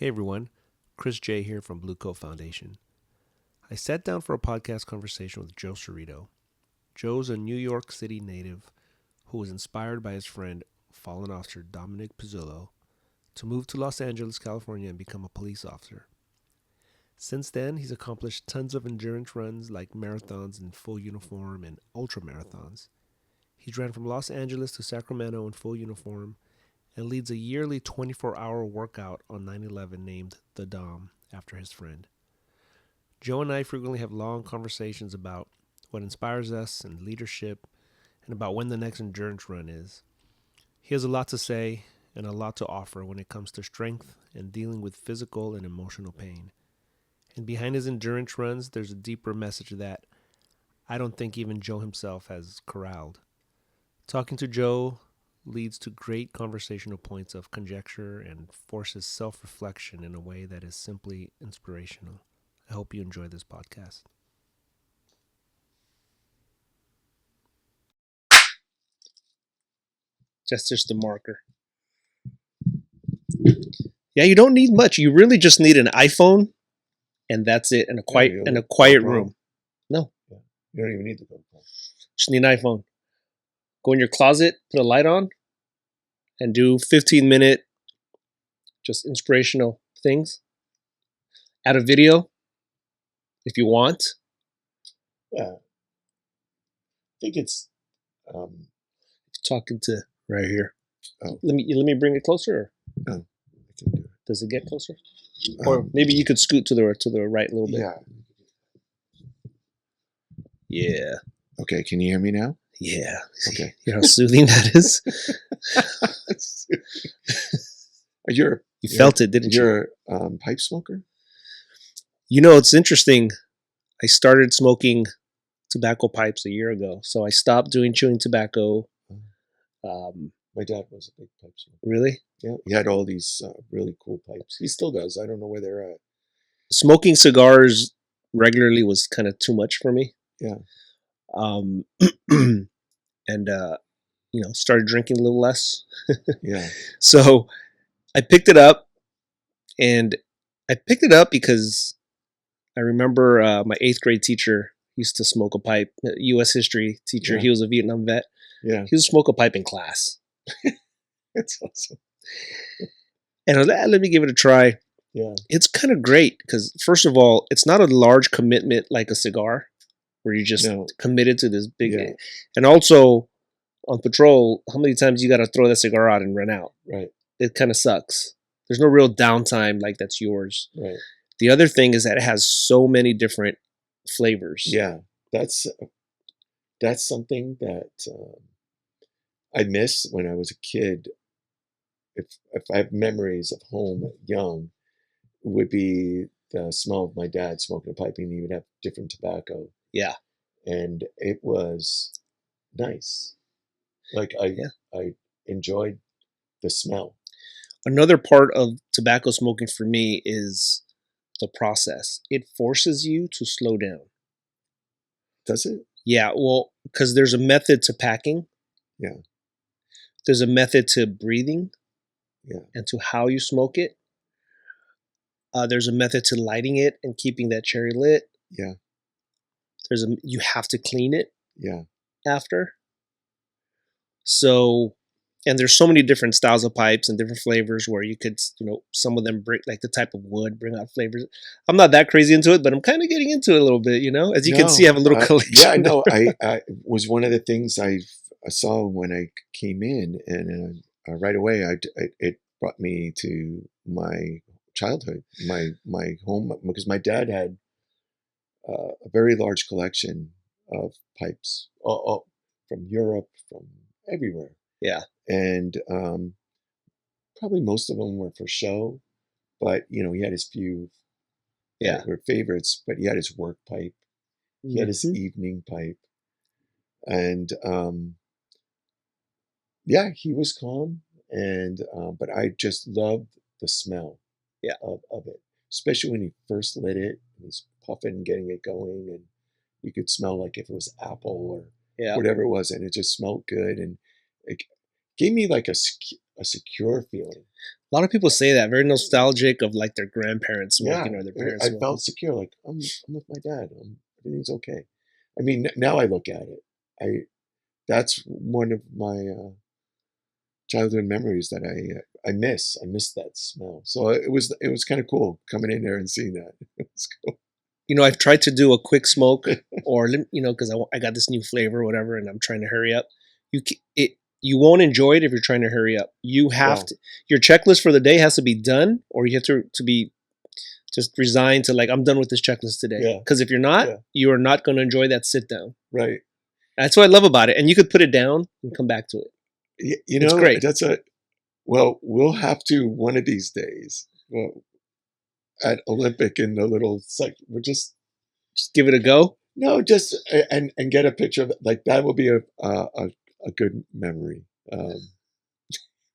Hey everyone, Chris J here from Blue Coat Foundation. I sat down for a podcast conversation with Joe Cirrito. Joe's a New York City native who was inspired by his friend, fallen officer Dominic Pezullo, to move to Los Angeles, California and become a police officer. Since then, he's accomplished tons of endurance runs like marathons in full uniform and ultra marathons. He's ran from Los Angeles to Sacramento in full uniform and leads a yearly 24-hour workout on 9/11 named The Dom after his friend. Joe and I frequently have long conversations about what inspires us and leadership and about when the next endurance run is. He has a lot to say and a lot to offer when it comes to strength and dealing with physical and emotional pain. And behind his endurance runs, there's a deeper message that I don't think even Joe himself has corralled. Talking to Joe leads to great conversational points of conjecture and forces self-reflection in a way that is simply inspirational. I hope you enjoy this podcast. That's just the marker. Yeah, you don't need much. You really just need an iPhone, and that's it. And a quiet room. No, you don't even need the GoPro. Just need an iPhone. Go in your closet, put a light on, and do 15-minute just inspirational things. Add a video if you want. Yeah. I think it's talking to right here. Oh. Let me bring it closer. Oh, I can do it. Does it get closer? Or maybe you could scoot to the right a little bit. Yeah. Yeah. Okay, can you hear me now? Yeah. Okay. You know how soothing that is? You felt it, didn't you? You're a pipe smoker? You know, it's interesting. I started smoking tobacco pipes a year ago. So I stopped doing chewing tobacco. My dad was a big pipe smoker. Really? Yeah. He had all these really cool pipes. He still does. I don't know where they're at. Smoking cigars regularly was kind of too much for me. Yeah. And started drinking a little less. Yeah. So I picked it up, and I picked it up because I remember my 8th grade teacher used to smoke a pipe. U.S. history teacher. Yeah. He was a Vietnam vet. Yeah. He would smoke a pipe in class. That's awesome. And I was like, let me give it a try. Yeah. It's kind of great because, first of all, it's not a large commitment like a cigar where you're just committed to this big. Yeah. And also, on patrol, how many times you got to throw that cigar out and run out? Right. It kind of sucks. There's no real downtime like that's yours. Right. The other thing is that it has so many different flavors. Yeah. That's something that I miss when I was a kid. If I have memories of home young, it would be the smell of my dad smoking a pipe, and he would have different tobacco. Yeah. And it was nice. Like I enjoyed the smell. Another part of tobacco smoking for me is the process. It forces you to slow down. Does it? Yeah, well, because there's a method to packing. Yeah. There's a method to breathing. Yeah. And to how you smoke it. There's a method to lighting it and keeping that cherry lit. Yeah. You have to clean it. Yeah. After. So, and there's so many different styles of pipes and different flavors where you could, some of them bring, like the type of wood, bring out flavors. I'm not that crazy into it, but I'm kind of getting into it a little bit, As you can see, I have a little collection. Yeah, I know. I was one of the things I saw when I came in, and right away, it brought me to my childhood, my home, because my dad had a very large collection of pipes from Europe, from everywhere. Yeah. And probably most of them were for show, but he had his few that were favorites, but he had his work pipe. He had his evening pipe. And he was calm, and but I just loved the smell of it, especially when he first lit it and he's puffing and getting it going, and you could smell like if it was apple or whatever it was, and it just smelled good, and it gave me like a a secure feeling. A lot of people say that, very nostalgic of like their grandparents smoking or their Yeah, parents I smoking. felt secure. Like I'm with my dad. Everything's okay. I mean, now I look at it. That's one of my childhood memories that I miss. I miss that smell. So it was kind of cool coming in there and seeing that. It was cool. You know, I've tried to do a quick smoke, or you know, because I got this new flavor or whatever, and I'm trying to hurry up. You won't enjoy it if you're trying to hurry up. You have Yeah. to. Your checklist for the day has to be done, or you have to be just resigned to like, I'm done with this checklist today. Yeah. Because if you're not, Yeah. you are not going to enjoy that sit down. Right. That's what I love about it. And you could put it down and come back to it. You It's know, great. well, we'll have to one of these days. Well, at Olympic in the little we'll just give it a go. No, just and get a picture of it. Like that will be a good memory.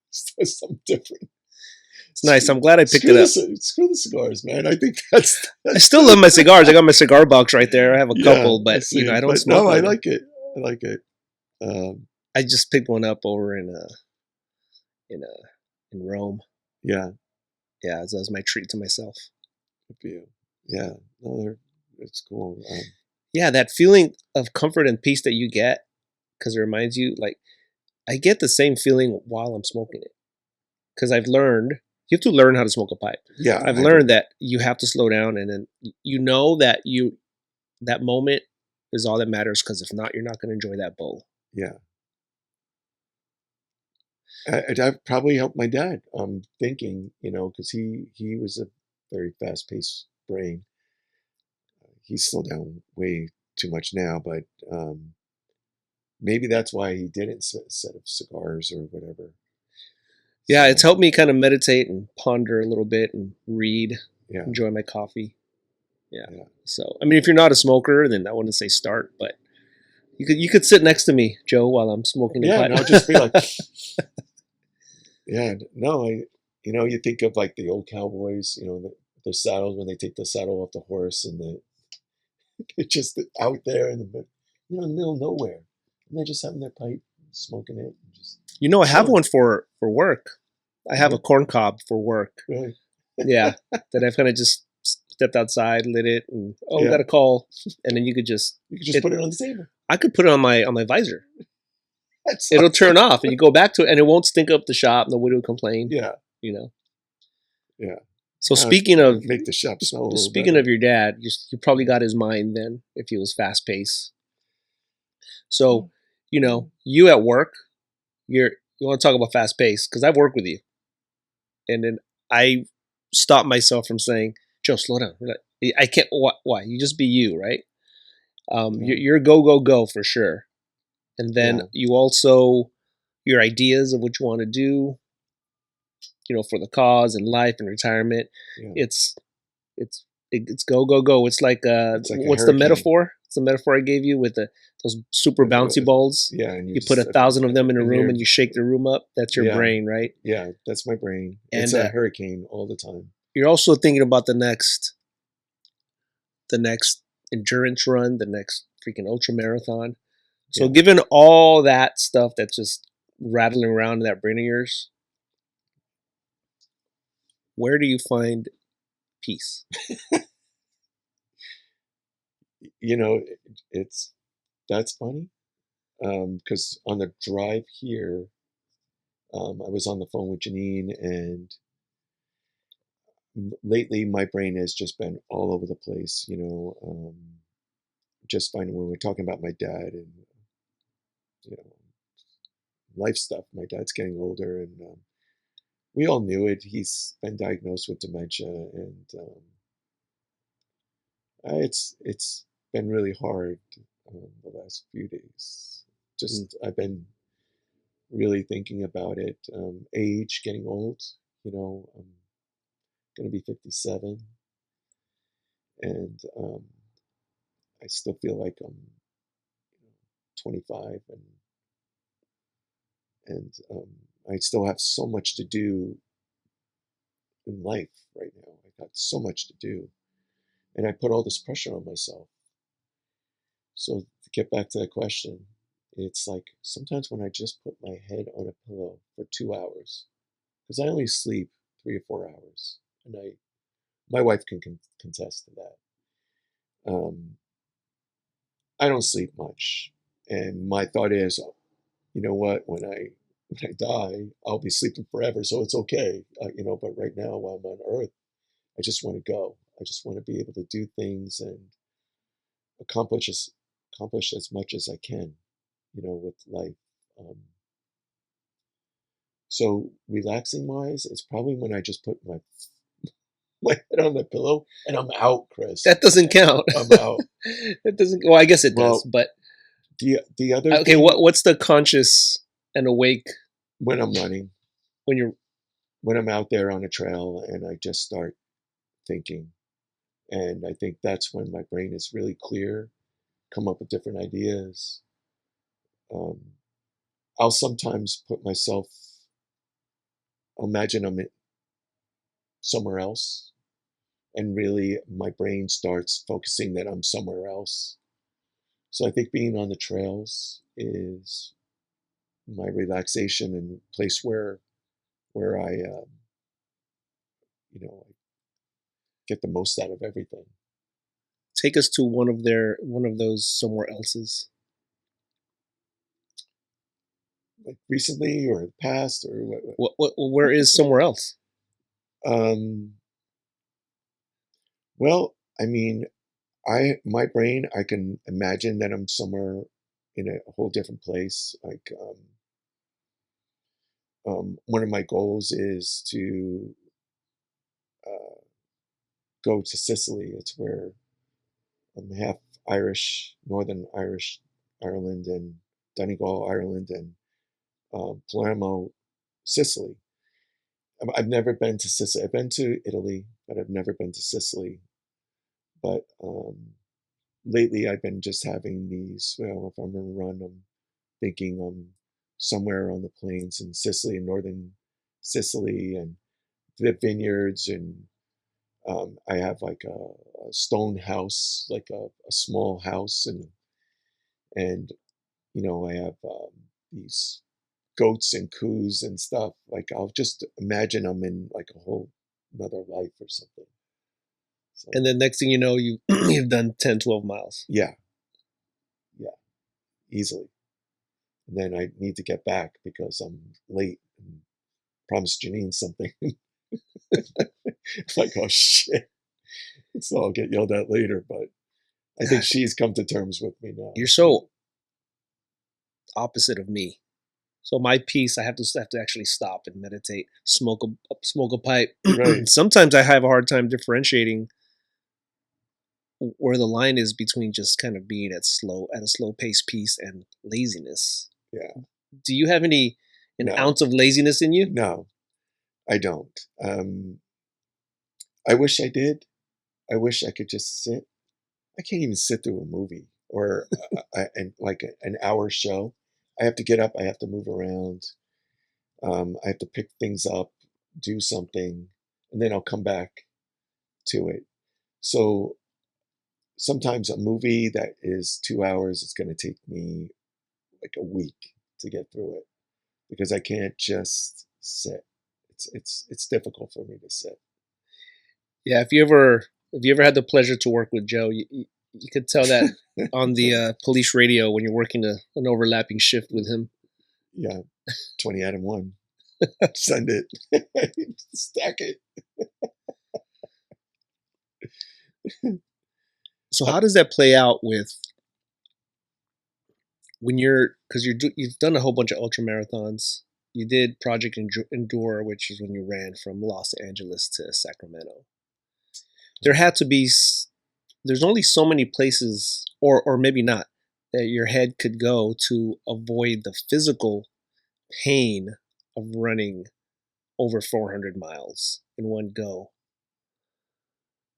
Something different. It's nice. I'm glad I picked it up. Screw the cigars, man. I think that's I still love my cigars. I got my cigar box right there. I have a couple, but you know, I don't smoke. No, I like it. I like it. I just picked one up over in Rome. Yeah. Yeah, that was my treat to myself. Good for you. Yeah. No, it's cool. Yeah, that feeling of comfort and peace that you get, because it reminds you, like, I get the same feeling while I'm smoking it. Because I've learned, you have to learn how to smoke a pipe. Yeah. I've learned that you have to slow down, and then you know that that moment is all that matters, because if not, you're not going to enjoy that bowl. Yeah. I've probably helped my dad. I'm thinking, you know, because he was a very fast-paced brain. He's slowed down way too much now, but maybe that's why he didn't set of cigars or whatever. Yeah, it's helped me kind of meditate and ponder a little bit and read, enjoy my coffee. Yeah. So, I mean, if you're not a smoker, then I wouldn't say start, but you could sit next to me, Joe, while I'm smoking a pipe. And I'll just be like, you know, you think of like the old cowboys, you know, their saddles when they take the saddle off the horse and they're just out there in the middle of nowhere, and they're just having their pipe, smoking it. And just you know, I have one for work. I have a corn cob for work. Really? Yeah, that I've kind of just stepped outside, lit it, and we got a call, and then you could just put it on the table. I could put it on my visor. It'll turn off, and you go back to it, and it won't stink up the shop. Nobody will complain. Yeah, you know. Yeah. So speaking of make the shop smell a little speaking better. of your dad, you probably got his mind then if he was fast paced. So, you know, you at work, you want to talk about fast paced because I've worked with you, and then I stopped myself from saying, "Joe, slow down." I can't. Why? You just be you, right? You're go for sure, and then you also your ideas of what you want to do. You know, for the cause and life and retirement, it's go. It's like what's the metaphor? It's the metaphor I gave you with those super bouncy balls. Yeah, and you put 1,000 of them in a room and you shake the room up. That's your brain, right? Yeah, that's my brain. And it's a hurricane all the time. You're also thinking about the next endurance run, the next freaking ultra marathon. So given all that stuff that's just rattling around in that brain of yours, where do you find peace? You know, that's funny because on the drive here, I was on the phone with Janine, and lately my brain has just been all over the place. You know, just finding when we're talking about my dad and you know life stuff. My dad's getting older, and we all knew it. He's been diagnosed with dementia, and it's been really hard the last few days. Just I've been really thinking about it. Age, getting old. You know, I'm going to be 57, and I still feel like I'm 25, and I still have so much to do in life right now. I got so much to do, and I put all this pressure on myself. So to get back to that question, it's like sometimes when I just put my head on a pillow for 2 hours, because I only sleep 3 or 4 hours a night. My wife can contest to that. I don't sleep much, and my thought is, you know what? When I die, I'll be sleeping forever, so it's okay. But right now, while I'm on Earth, I just want to go. I just want to be able to do things and accomplish as accomplish as much as I can, with life. Um, so relaxing wise, it's probably when I just put my head on the pillow and I'm out, Chris. That doesn't count. I'm out. That doesn't. Well, I guess it does. Well, But the other okay, thing, what's the conscious and awake when I'm running, when I'm out there on a trail and I just start thinking, and I think that's when my brain is really clear, come up with different ideas. Um, I'll sometimes imagine I'm somewhere else, and really my brain starts focusing that I'm somewhere else. So I think being on the trails is my relaxation and place where I get the most out of everything. take us to one of those somewhere else's? Like recently or the past or Where is somewhere else? Well, I mean, my brain, I can imagine that I'm somewhere in a whole different place. Like one of my goals is to uh, go to Sicily. It's where I'm half Irish, Northern Irish, Ireland, and Donegal, Ireland, and Palermo, Sicily. I've never been to Sicily. I've been to Italy, but I've never been to Sicily. But lately, I've been just having these. Well, if I'm gonna run, I'm thinking I'm somewhere on the plains in Sicily, in northern Sicily, and the vineyards, and I have like a stone house, like a small house, and I have these goats and coos and stuff. Like I'll just imagine I'm in like a whole another life or something. So, And then next thing you know, you've done 10, 12 miles. yeah, easily. And then I need to get back because I'm late and promised Janine something. Like, oh shit. So I'll get yelled at later, but I think she's come to terms with me now. You're so opposite of me. So my piece, I have to actually stop and meditate, smoke a pipe. Right. Sometimes I have a hard time differentiating where the line is between just kind of being at a slow pace piece and laziness. Yeah. Do you have an No. ounce of laziness in you? No, I don't. I wish I did. I wish I could just sit. I can't even sit through a movie or like an hour show. I have to get up. I have to move around. I have to pick things up, do something, and then I'll come back to it. So sometimes a movie that is 2 hours, it's going to take me like a week to get through it because I can't just sit. It's difficult for me to sit. Yeah, if you ever had the pleasure to work with Joe, you could tell that on the police radio when you're working an overlapping shift with him. Yeah, 20 Adam 1. Send it. Stack it. So how does that play out with when because you've done a whole bunch of ultra marathons. You did Project Endure, which is when you ran from Los Angeles to Sacramento. There had to be, there's only so many places, or maybe not, that your head could go to avoid the physical pain of running over 400 miles in one go.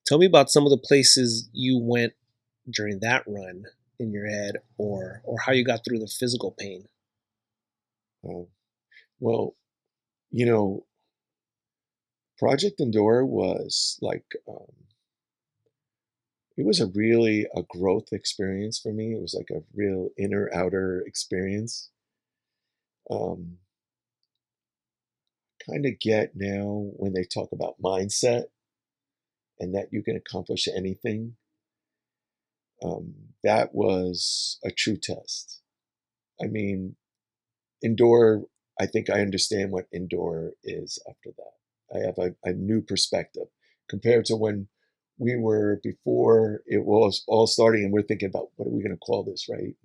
Tell me about some of the places you went during that run in your head, or how you got through the physical pain. Well, Project Endure was like it was a growth experience for me. It was like a real inner outer experience. kind of get now when they talk about mindset and that you can accomplish anything. That was a true test. I mean, indoor, I think I understand what indoor is after that. I have a new perspective compared to when we were before it was all starting and we're thinking about what are we going to call this, right?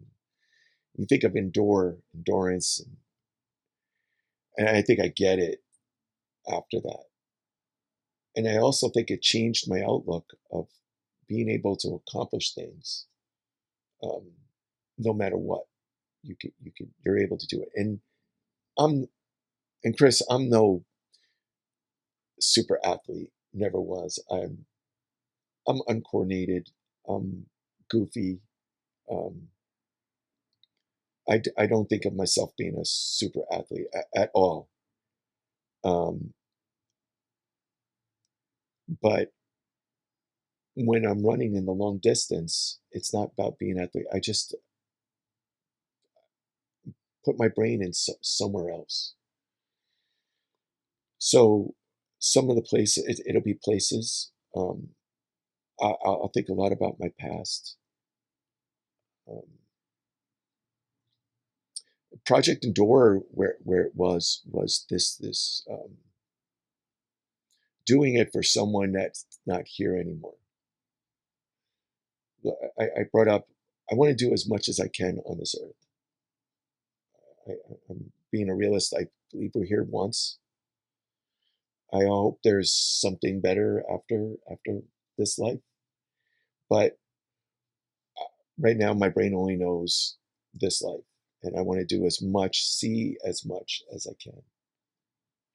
You think of endurance, and I think I get it after that. And I also think it changed my outlook of being able to accomplish things, um, no matter what. You're able to do it. I'm, and Chris, I'm no super athlete. Never was. I'm uncoordinated. I'm goofy. Um, I don't think of myself being a super athlete at all. Um, but when I'm running in the long distance, it's not about being athlete. I just put my brain in somewhere else. So some of the places, it'll be places. I'll think a lot about my past. Um, Project Endure, where it was this doing it for someone that's not here anymore. I brought up, I want to do as much as I can on this earth. I'm being a realist. I believe we're here once. I hope there's something better after this life. But right now, my brain only knows this life, and I want to do as much, see as much as I can.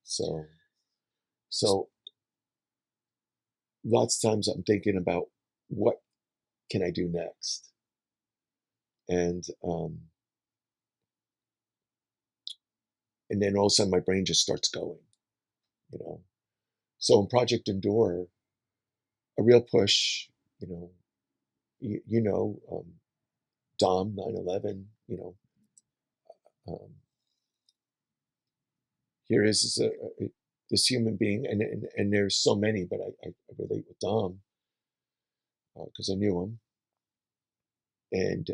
So lots of times I'm thinking about what can I do next, and and then all of a sudden my brain just starts going, you know. So in Project Endure, a real push, you know, Dom 9/11, um, here is this human being, and there's so many, but I relate with Dom because I knew him. And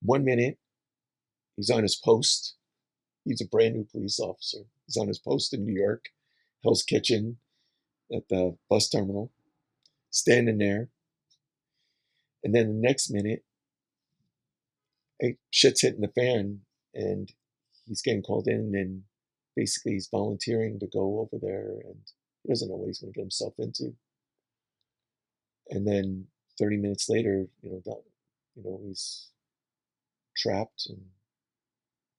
1 minute he's on his post. He's a brand new police officer. He's on his post in New York, Hell's Kitchen at the bus terminal, standing there. And then the next minute, shit's hitting the fan, and he's getting called in, and basically he's volunteering to go over there, and he doesn't know what he's going to get himself into. And then 30 minutes later, he's trapped, and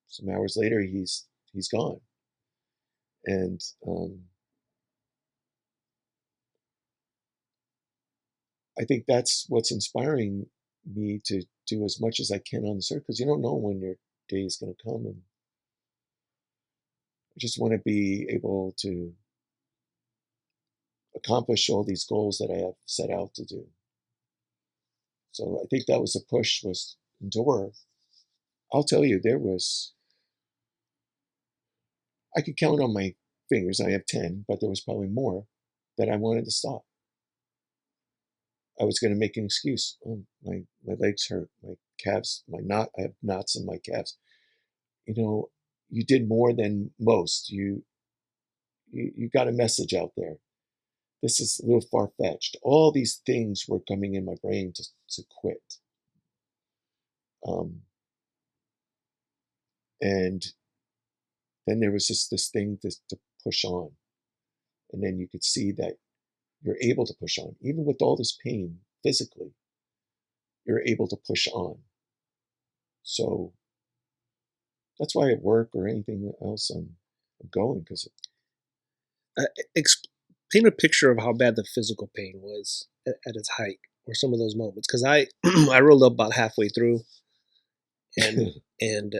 some hours later, he's gone. And I think that's what's inspiring me to do as much as I can on this earth, because you don't know when your day is going to come, and I just want to be able to accomplish all these goals that I have set out to do. So I think that was a push, was endure. I'll tell you, I could count on my fingers. I have 10, but there was probably more that I wanted to stop. I was going to make an excuse. Oh, my legs hurt, my calves, I have knots in my calves. You did more than most. You got a message out there. This is a little far-fetched. All these things were coming in my brain to quit. And then there was this thing to push on. And then you could see that you're able to push on. Even with all this pain physically, you're able to push on. So that's why at work or anything else I'm going, because paint a picture of how bad the physical pain was at its height, or some of those moments. Because I I rolled up about halfway through, and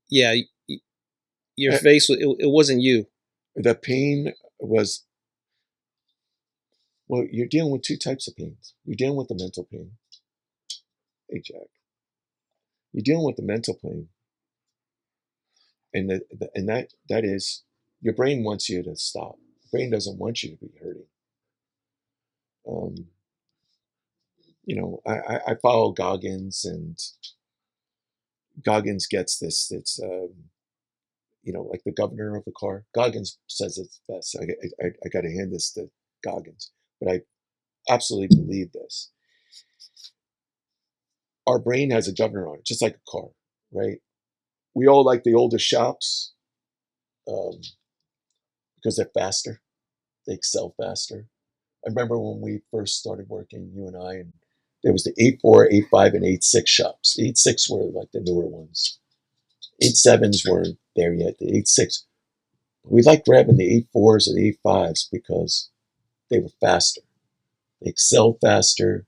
yeah, your face, it wasn't you. The pain was, well, you're dealing with two types of pains. You're dealing with the mental pain. Hey, Jack. You're dealing with the mental pain. And that is, your brain wants you to stop. The brain doesn't want you to be hurting. I follow Goggins, and Goggins gets this. It's like the governor of the car. Goggins says it's best. I got to hand this to Goggins, but I absolutely believe this. Our brain has a governor on it, just like a car, right? We all like the older shops because they're faster. They excel faster. I remember when we first started working, you and I, and there was the 8.4, 8.5, and 8.6 shops. The 8.6 were like the newer ones. 8.7s weren't there yet. The 8.6, we liked grabbing the 8.4s and 8.5s because they were faster. They excelled faster.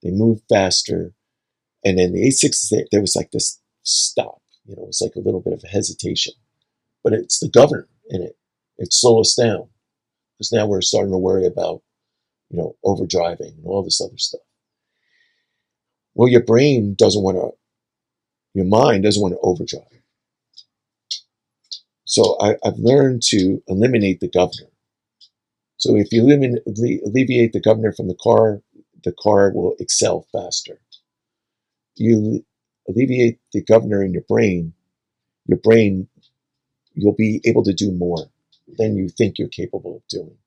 They moved faster. And then the 8.6s, there was like this stop. It was like a little bit of a hesitation. But it's the governor in it. It slows us down because now we're starting to worry about, overdriving and all this other stuff. Well, your mind doesn't want to overdrive. So I've learned to eliminate the governor. So if you alleviate the governor from the car will excel faster. You alleviate the governor in your brain, you'll be able to do more than you think you're capable of doing.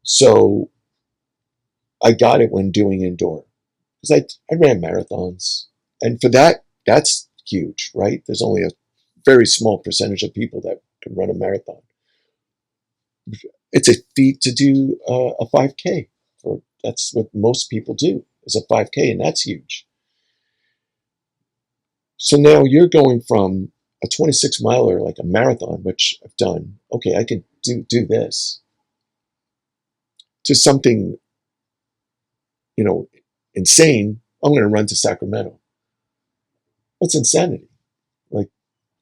So I got it when doing indoor, because I ran marathons, and for that's huge, right? There's only a very small percentage of people that can run a marathon. It's a feat to do a 5K. That's what most people do, is a 5K, and that's huge. So now you're going from a 26 miler, like a marathon, which I've done. Okay, I can do this, to something, insane. I'm going to run to Sacramento. That's insanity. Like,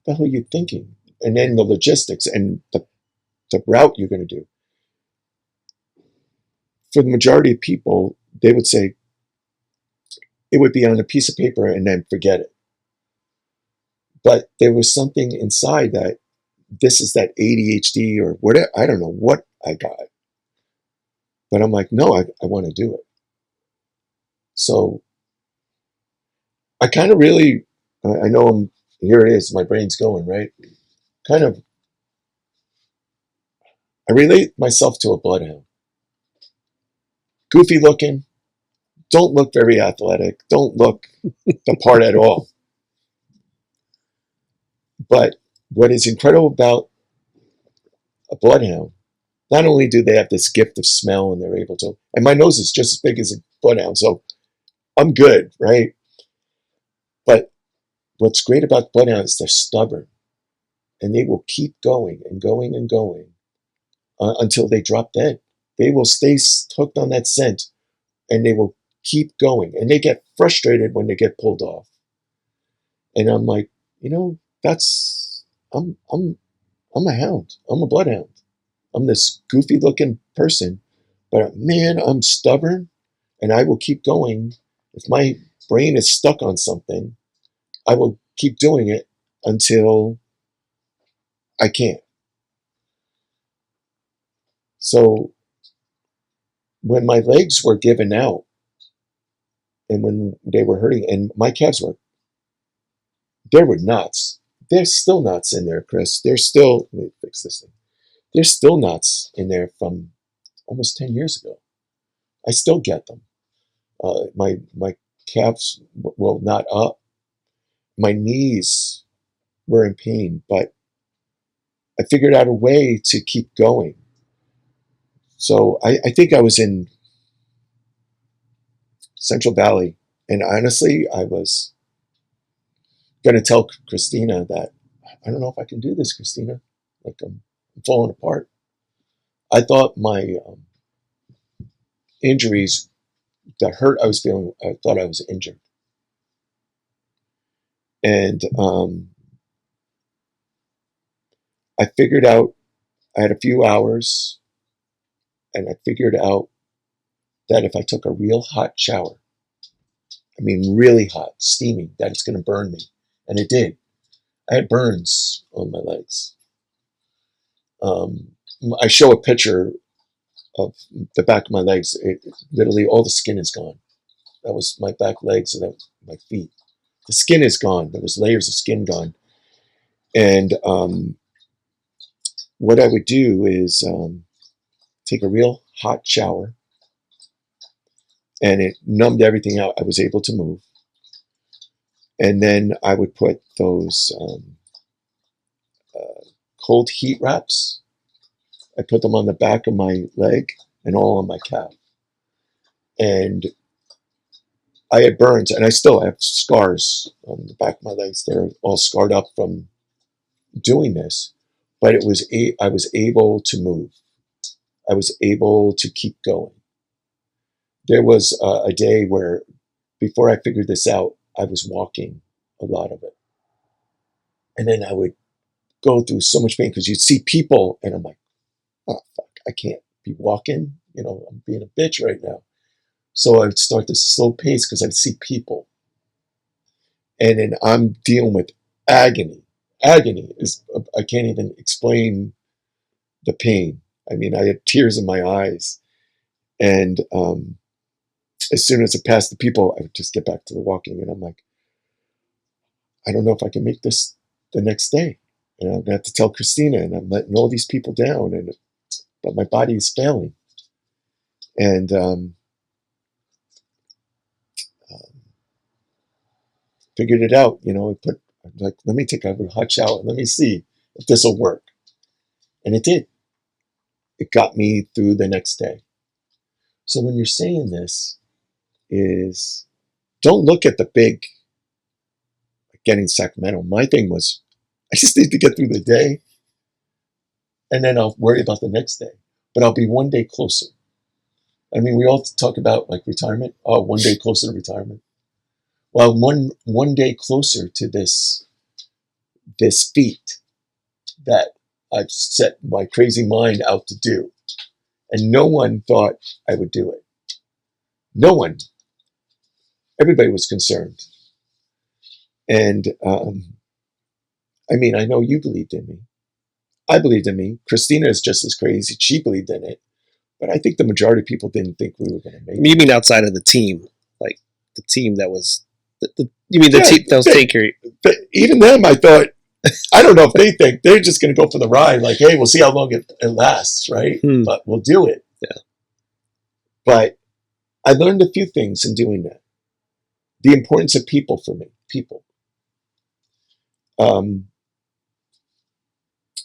the hell are you thinking? And then the logistics and the route you're going to do. For the majority of people, they would say it would be on a piece of paper and then forget it. But there was something inside that this is that ADHD or whatever. I don't know what I got. But I'm like, no, I want to do it. So I kind of really, I know here it is, my brain's going, right? Kind of, I relate myself to a bloodhound. Goofy looking, don't look very athletic, don't look the part at all. But what is incredible about a bloodhound, not only do they have this gift of smell and they're able to, and my nose is just as big as a bloodhound, so I'm good, right? But what's great about bloodhound is they're stubborn, and they will keep going and going and going until they drop dead. They will stay hooked on that scent, and they will keep going, and they get frustrated when they get pulled off. And I'm like, that's I'm a hound. I'm a bloodhound. I'm this goofy looking person, but man, I'm stubborn, and I will keep going. If my brain is stuck on something, I will keep doing it until I can't. So when my legs were giving out and when they were hurting, and my calves there were knots. There's still knots in there, Chris. Let me fix this thing. There's still knots in there from almost 10 years ago. I still get them. My calves will knot up. My knees were in pain, but I figured out a way to keep going. So I think I was in Central Valley, and honestly, I was going to tell Kristina that I don't know if I can do this, Kristina. Like, I'm falling apart. I thought my injuries, the hurt I was feeling, I thought I was injured. And I figured out, I had a few hours, and I figured out that if I took a real hot shower, I mean really hot, steaming, that it's going to burn me. And it did. I had burns on my legs. I show a picture of the back of my legs. Literally all the skin is gone. That was my back legs and my feet. The skin is gone. There was layers of skin gone. And what I would do is take a real hot shower, and it numbed everything out. I was able to move. And then I would put those cold heat wraps. I put them on the back of my leg and all on my calf. And I had burns, and I still have scars on the back of my legs. They're all scarred up from doing this. But I was able to move. I was able to keep going. There was a day where, before I figured this out, I was walking a lot of it. And then I would go through so much pain because you'd see people, and I'm like, oh, fuck, I can't be walking. I'm being a bitch right now. So I would start this slow pace because I'd see people. And then I'm dealing with agony. Agony is, I can't even explain the pain. I mean, I had tears in my eyes. And as soon as it passed the people, I would just get back to the walking. And I'm like, I don't know if I can make this the next day. And I'm going to have to tell Kristina, and I'm letting all these people down. But my body is failing. And figured it out. Let me take a hot shower. Let me see if this will work. And it did. It got me through the next day. So when you're saying this is, don't look at the big getting Sacramento. My thing was, I just need to get through the day, and then I'll worry about the next day. But I'll be one day closer. I mean, we all talk about like retirement. Oh, one day closer to retirement. Well, one day closer to this feat that I've set my crazy mind out to do. And no one thought I would do it. No one. Everybody was concerned. And I mean, I know you believed in me. I believed in me. Kristina is just as crazy. She believed in it. But I think the majority of people didn't think we were going to make it. You mean outside of the team? Like the team that was... you mean the team that was taking... Even them, I thought, I don't know if they think. They're just going to go for the ride. Like, hey, we'll see how long it lasts, right? But we'll do it. Yeah. But I learned a few things in doing that. The importance of people for me. People.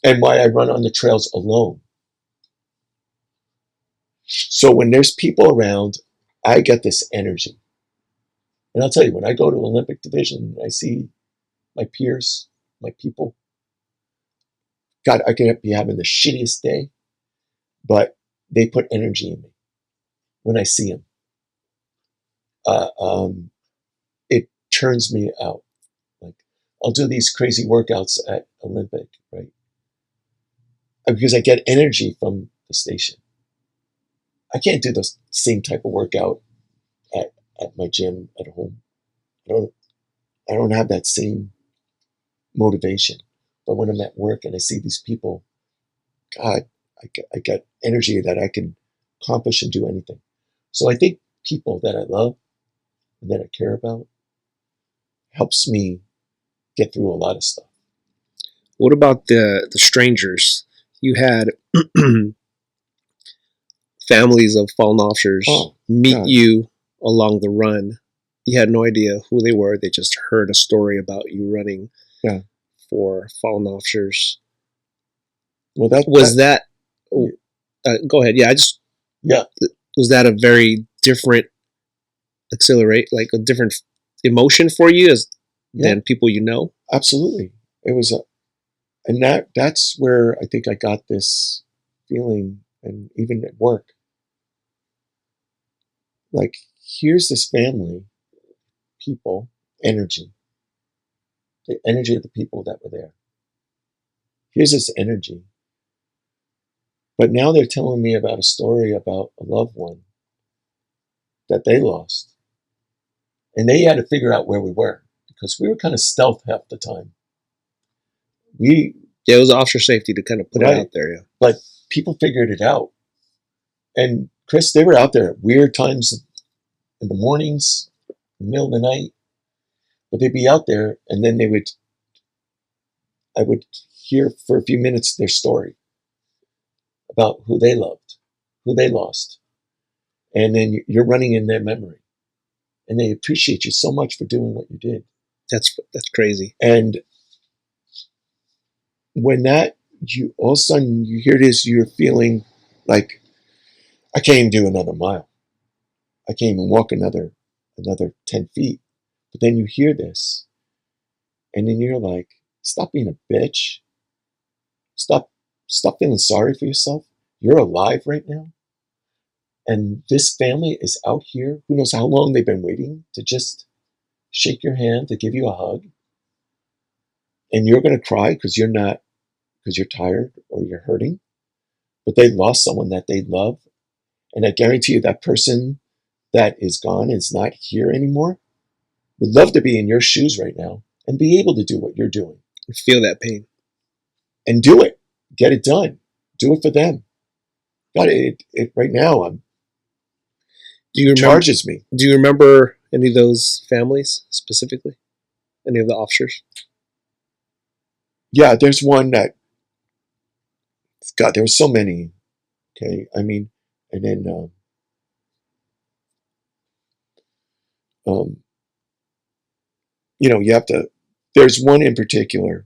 And why I run on the trails alone. So when there's people around, I get this energy. And I'll tell you, when I go to Olympic division, I see my peers, my people. God, I could be having the shittiest day, but they put energy in me when I see them. It turns me out. Like, I'll do these crazy workouts at Olympic, right? Because I get energy from the station. I can't do the same type of workout at my gym at home. I don't have that same motivation. But when I'm at work and I see these people, God, I get energy that I can accomplish and do anything. So I think people that I love and that I care about helps me get through a lot of stuff. What about the strangers? You had families of fallen officers meet you along the run. You had no idea who they were. They just heard a story about you running for fallen officers. Well, go ahead. Yeah, was that a very different a different emotion for you than people you know? Absolutely. It was and that's where I think I got this feeling, and even at work. Like, here's this family, people, energy. The energy of the people that were there. Here's this energy. But now they're telling me about a story about a loved one that they lost. And they had to figure out where we were, because we were kind of stealth half the time. it was officer safety to kind of put it out there. Yeah. But people figured it out. And Chris, they were out there at weird times in the mornings, in the middle of the night. But they'd be out there, and then I would hear for a few minutes their story about who they loved, who they lost. And then you're running in their memory. And they appreciate you so much for doing what you did. That's crazy. And when you all of a sudden you hear this, you're feeling like, I can't even do another mile. I can't even walk another 10 feet. But then you hear this, and then you're like, stop being a bitch. Stop feeling sorry for yourself. You're alive right now. And this family is out here. Who knows how long they've been waiting to just shake your hand, to give you a hug. And you're going to cry because you're tired or you're hurting. But they lost someone that they love. And I guarantee you that person that is gone, is not here anymore, would love to be in your shoes right now and be able to do what you're doing. Feel that pain. And do it. Get it done. Do it for them. God, it right now, charges me. Do you remember any of those families specifically? Any of the officers? Yeah, there's one that, God, there were so many. Okay, I mean, and then, you have to, there's one in particular,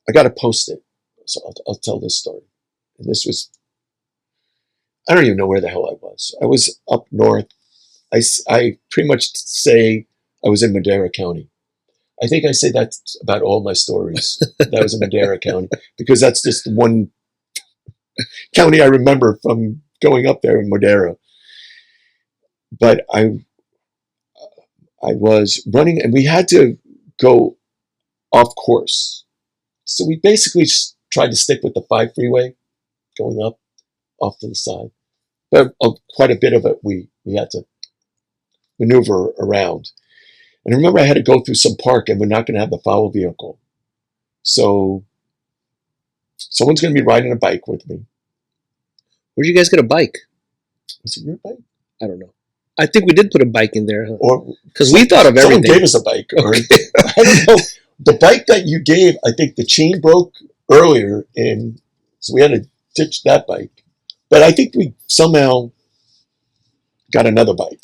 I got to post it. So I'll tell this story. And this was, I don't even know where the hell I was. I was up north. I pretty much say I was in Madera County. I think I say that about all my stories. That I was in Madera County, because that's just one county I remember from going up there in Madera. But I was running, and we had to go off course. So we basically tried to stick with the 5 freeway going up off to the side. But quite a bit of it we had to maneuver around. And I remember I had to go through some park, and we're not going to have the follow vehicle. So someone's going to be riding a bike with me. Where'd you guys get a bike? Was it your bike? I don't know. I think we did put a bike in there, huh? Or because we thought of everything. Someone gave us a bike. Or, I don't know. The bike that you gave, I think the chain broke earlier, so we had to ditch that bike. But I think we somehow got another bike.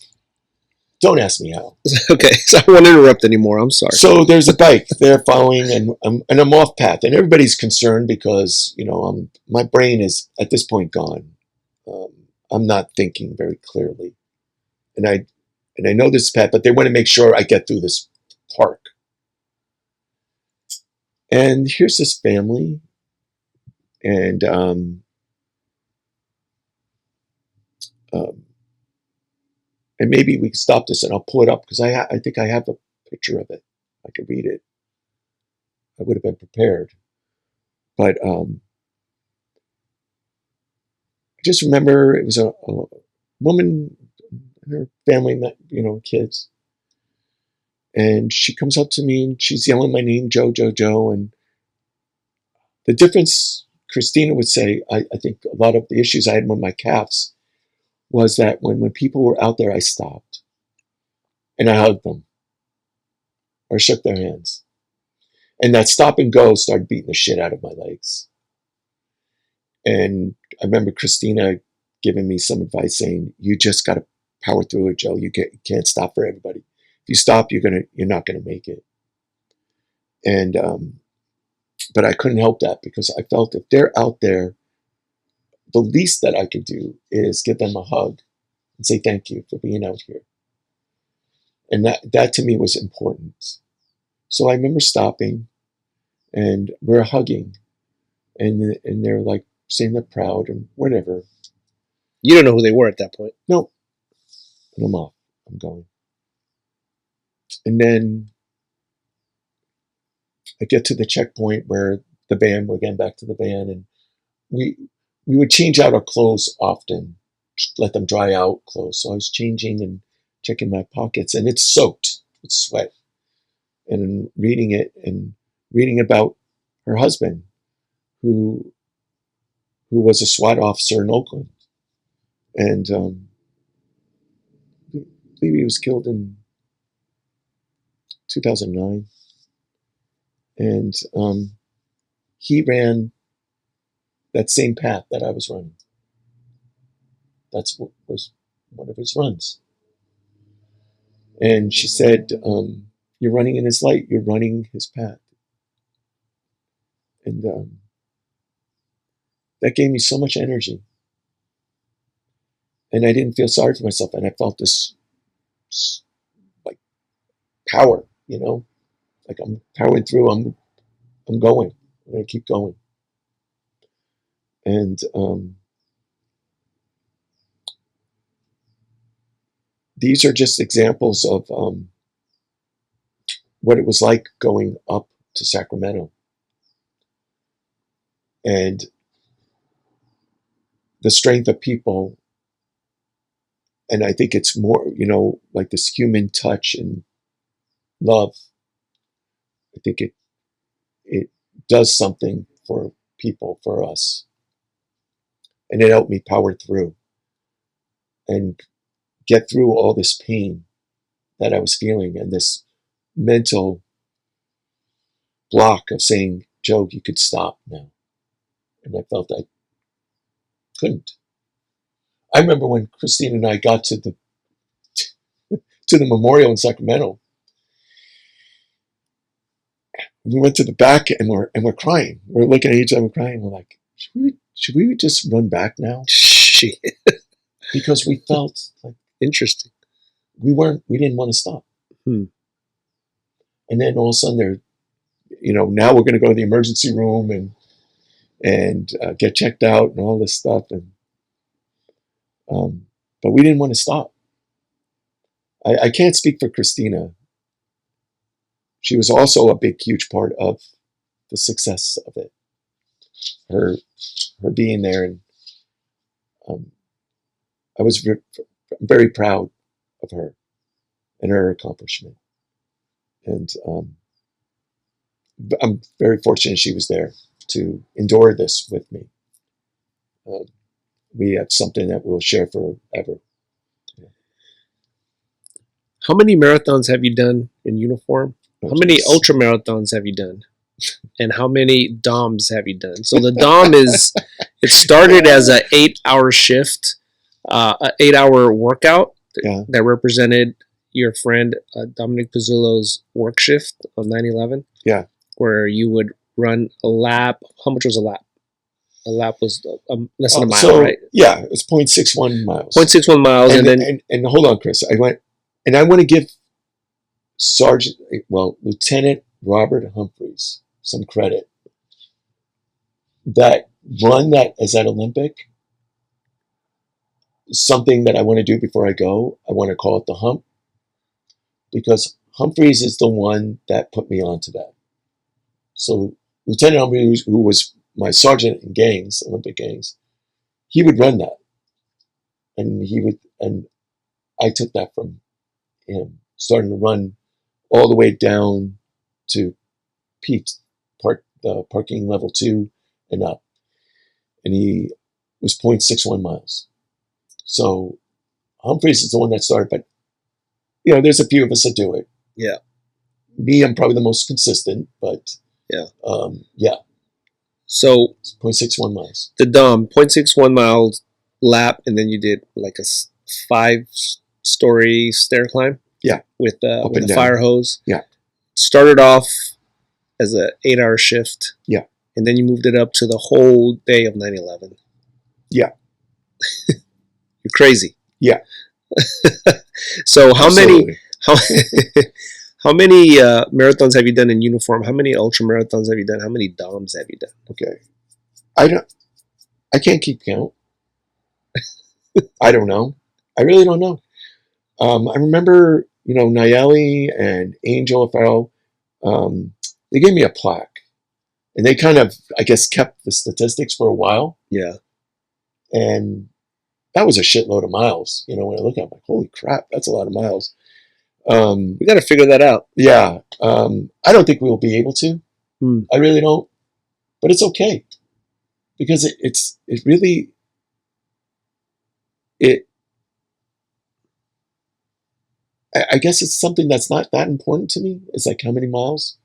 Don't ask me how. Okay, so I won't interrupt anymore. I'm sorry. So there's a bike there following, and I'm off path, and everybody's concerned because my brain is at this point gone. I'm not thinking very clearly, and I know this path, but they want to make sure I get through this park. And here's this family, and and maybe we can stop this, and I'll pull it up because I think I have a picture of it. I could read it. I would have been prepared, but I just remember it was a woman and her family, kids, and she comes up to me and she's yelling my name, Joe, Joe, Joe, and the difference, Kristina would say, I think a lot of the issues I had with my calves was that when people were out there, I stopped and I hugged them or shook their hands. And that stop and go started beating the shit out of my legs. And I remember Kristina giving me some advice saying, you just got to power through it, Joe. You can't stop for everybody. If you stop, you're not going to make it. And, but I couldn't help that because I felt if they're out there, the least that I could do is give them a hug and say thank you for being out here. And that to me was important. So I remember stopping, and we're hugging, and they're like saying they're proud and whatever. You don't know who they were at that point. No. And I'm off. I'm going. And then I get to the checkpoint where we're getting back to the van, and we would change out our clothes often, just let them dry out clothes. So I was changing and checking my pockets, and it's soaked with sweat. and reading it and reading about her husband, who was a SWAT officer in Oakland, and I believe he was killed in 2009, and he ran that same path that I was running. That's what was one of his runs. And she said, "You're running in his light. You're running his path." And that gave me so much energy. And I didn't feel sorry for myself. And I felt this like power, like I'm powering through. I'm going. I'm going to keep going. And these are just examples of what it was like going up to Sacramento. And the strength of people. And I think it's more, like this human touch and love. I think it does something for people, for us. And it helped me power through and get through all this pain that I was feeling and this mental block of saying, "Joe, you could stop now." And I felt I couldn't. I remember when Kristina and I got to the memorial in Sacramento. We went to the back and we're crying. We're looking at each other and crying. We're like, should we just run back now? Shit. Because we felt like Interesting. we didn't want to stop. And then all of a sudden now we're going to go to the emergency room and get checked out and all this stuff. And but we didn't want to stop. I can't speak for Kristina. She was also a big, huge part of the success of it. Her being there, and I was very proud of her and her accomplishment. And I'm very fortunate she was there to endure this with me. We have something that we'll share forever. How many marathons have you done in uniform? How many ultra marathons have you done? And how many DOMs have you done? So the DOM it started as an 8-hour shift, an 8-hour workout that represented your friend Dominic Pezullo's work shift on 9/11. Yeah. Where you would run a lap. How much was a lap? A lap was less than a mile, right? Yeah, it was 0.61 miles. 0.61 miles. And hold on, Chris. I want to give Lieutenant Robert Humphries some credit. That run that is at Olympic, something that I want to do before I go. I want to call it the hump, because Humphries is the one that put me onto that. So Lieutenant Humphries, who was my sergeant in gangs, Olympic gangs, he would run that, and I took that from him, starting to run all the way down to Pete parking level 2 and up, and he was 0.61 miles. So Humphries is the one that started, but there's a few of us that do it. Yeah. Me, I'm probably the most consistent, but yeah. So 0.61 miles. The DOM, 0.61 miles lap, and then you did like a 5-story stair climb. Yeah. With the fire hose. Yeah. Started off as an 8-hour shift. Yeah. And then you moved it up to the whole day of 9/11. Yeah. You're crazy. Yeah. So Absolutely. how many marathons have you done in uniform? How many ultra marathons have you done? How many DOMs have you done? Okay. I can't keep count. I don't know. I really don't know. I remember, Nayeli and Angel Farrell, they gave me a plaque, and they kind of, I guess, kept the statistics for a while. Yeah. And that was a shitload of miles. When I look at it, I'm like, holy crap, that's a lot of miles. We got to figure that out. Yeah. I don't think we'll be able to. I really don't. But it's okay. Because it really, I guess it's something that's not that important to me. It's like how many miles.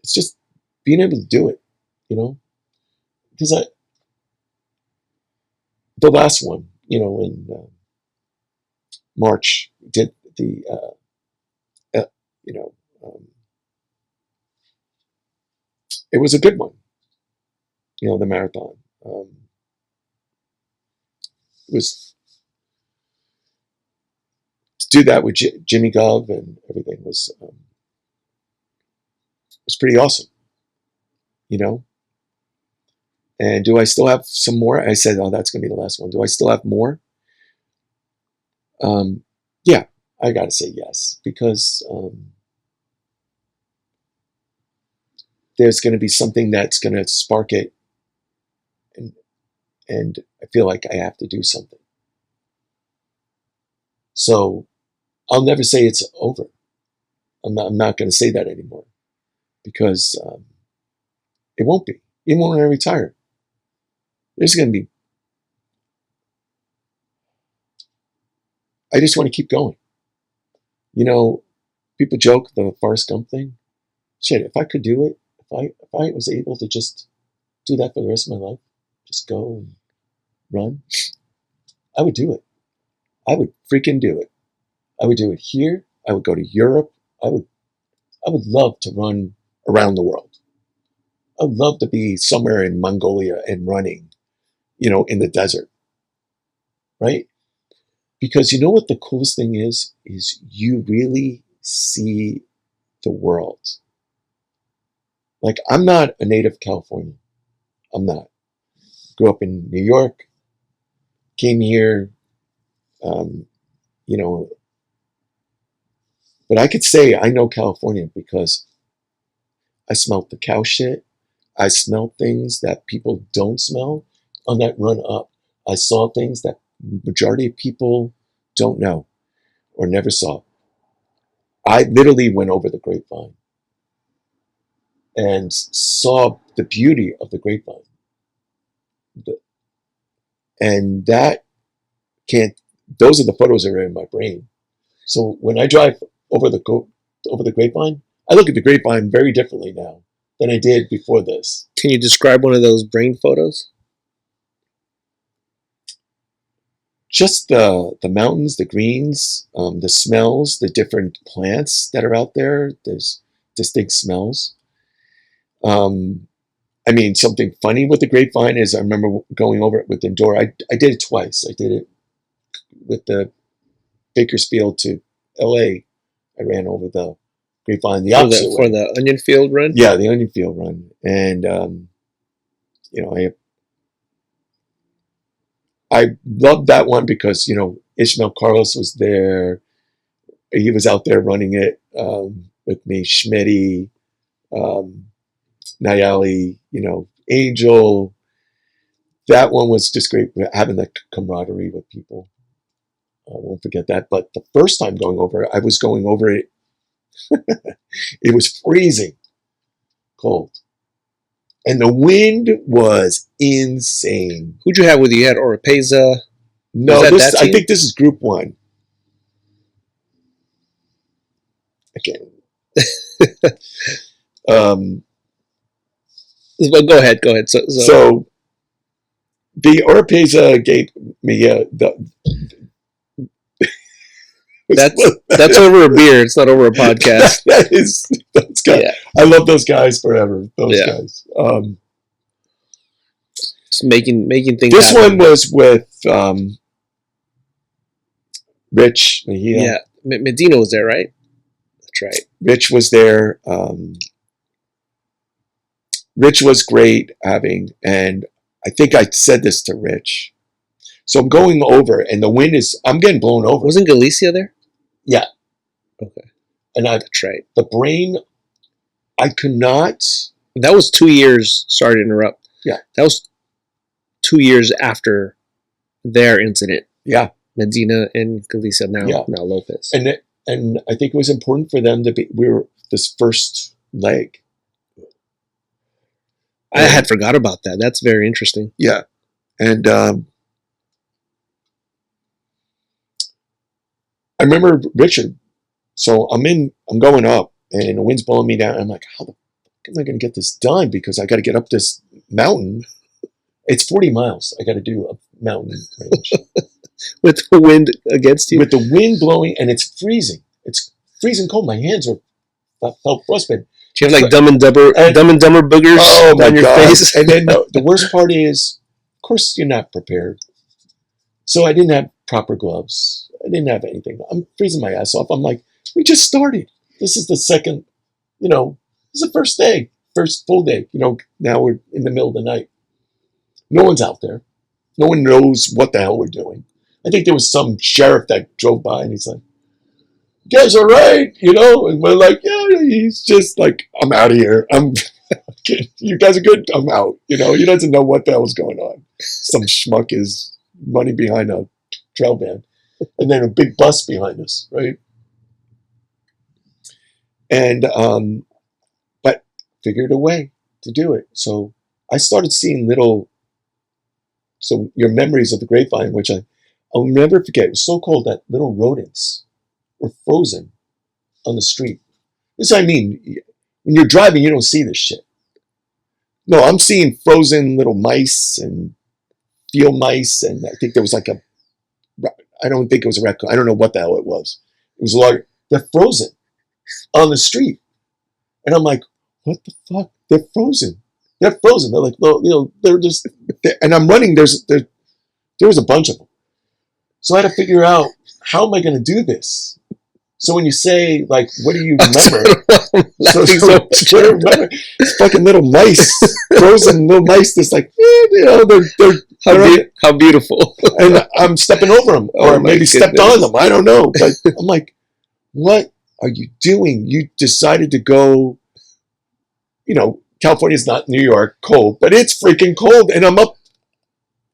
It's just being able to do it, because the last one, in March, did the, it was a good one, the marathon. It was to do that with Jimmy Gov and everything was pretty awesome, And do I still have some more? I said, oh, that's going to be the last one. Do I still have more? Yeah, I got to say yes, because there's going to be something that's going to spark it, and I feel like I have to do something. So I'll never say it's over. I'm not going to say that anymore, because it won't be. Even when I retire, there's going to be. I just want to keep going. People joke the Forrest Gump thing. Shit, if I could do it, if I was able to just do that for the rest of my life, just go and run, I would do it. I would freaking do it. I would do it here. I would go to Europe. I would love to run around the world. I would love to be somewhere in Mongolia and running, in the desert, right? Because you know what the coolest thing is you really see the world. Like, I'm not a native Californian. I'm not. Grew up in New York, came here, but I could say I know California because I smelled the cow shit. I smelled things that people don't smell on that run up. I saw things that majority of people don't know or never saw. I literally went over the Grapevine and saw the beauty of the Grapevine. And those are the photos that are in my brain. So when I drive over the Grapevine, I look at the Grapevine very differently now than I did before this. Can you describe one of those brain photos? Just the mountains, the greens, the smells, the different plants that are out there. There's distinct smells. Something funny with the Grapevine is I remember going over it with Endora. I did it twice. I did it with the Bakersfield to LA. I ran over the Grapevine the opposite way. For the Onion Field run? Yeah, the Onion Field run. And, I loved that one because, Ishmael Carlos was there. He was out there running it with me, Schmitty, Nayeli, Angel. That one was just great, having that camaraderie with people. I won't forget that. But the first time going over it, I was going over it. It was freezing cold. And the wind was insane. Who'd you have with you? You had Oropeza? No, I think this is group one. Again. Well, go ahead. So the Oropeza gave me that's over a beer. It's not over a podcast. That's guys. Yeah. I love those guys forever. Those guys. Just making things. This happen. One was with Rich. Yeah, Medina was there, right? That's right. Rich was there. Rich was great and I think I said this to Rich. So I'm going over, and the wind I'm getting blown over. Wasn't Galicia there? Yeah. Okay. And that's right. The brain, I could not. That was 2 years. Sorry to interrupt. Yeah. That was 2 years after their incident. Yeah. Medina and Galicia, now Lopez. And I think it was important for them to be, we were this first leg. I had forgot about that. That's very interesting. Yeah. And I remember Richard. So I'm going up and the wind's blowing me down. I'm like, how the fuck am I going to get this done? Because I got to get up this mountain. It's 40 miles. I got to do a mountain range. With the wind against you? With the wind blowing, and it's freezing. It's freezing cold. My hands felt frostbitten. Do you have like Dumb and Dumber boogers on your face? And then the worst part is, of course, you're not prepared. So I didn't have proper gloves. I didn't have anything. I'm freezing my ass off. I'm like, we just started. This is the second, this is the first day, first full day. Now we're in the middle of the night. No one's out there. No one knows what the hell we're doing. I think there was some sheriff that drove by and he's like, you guys all right? And we're like, yeah, he's just like, I'm out of here. You guys are good? I'm out. He doesn't know what the hell is going on. Some schmuck is running behind a trail van. And then a big bus behind us, right? And, but figured a way to do it. So I started seeing so your memories of the Grapevine, which I'll never forget. It was so cold that little rodents were frozen on the street. This is what I mean. When you're driving, you don't see this shit. No, I'm seeing frozen little mice and field mice, and I think there was I don't think it was a raccoon. I don't know what the hell it was. It was large. They're frozen on the street. And I'm like, what the fuck? They're frozen. They're frozen. They're like, they're just, and I'm running. There was a bunch of them. So I had to figure out, how am I going to do this? So when you say, like, what do you remember? so what do you remember? It's fucking little mice, frozen little mice. That's like, they're how beautiful. And I'm stepping over them, or maybe stepped on them. I don't know. But I'm like, what are you doing? You decided to go, California's not New York, cold, but it's freaking cold. And I'm up,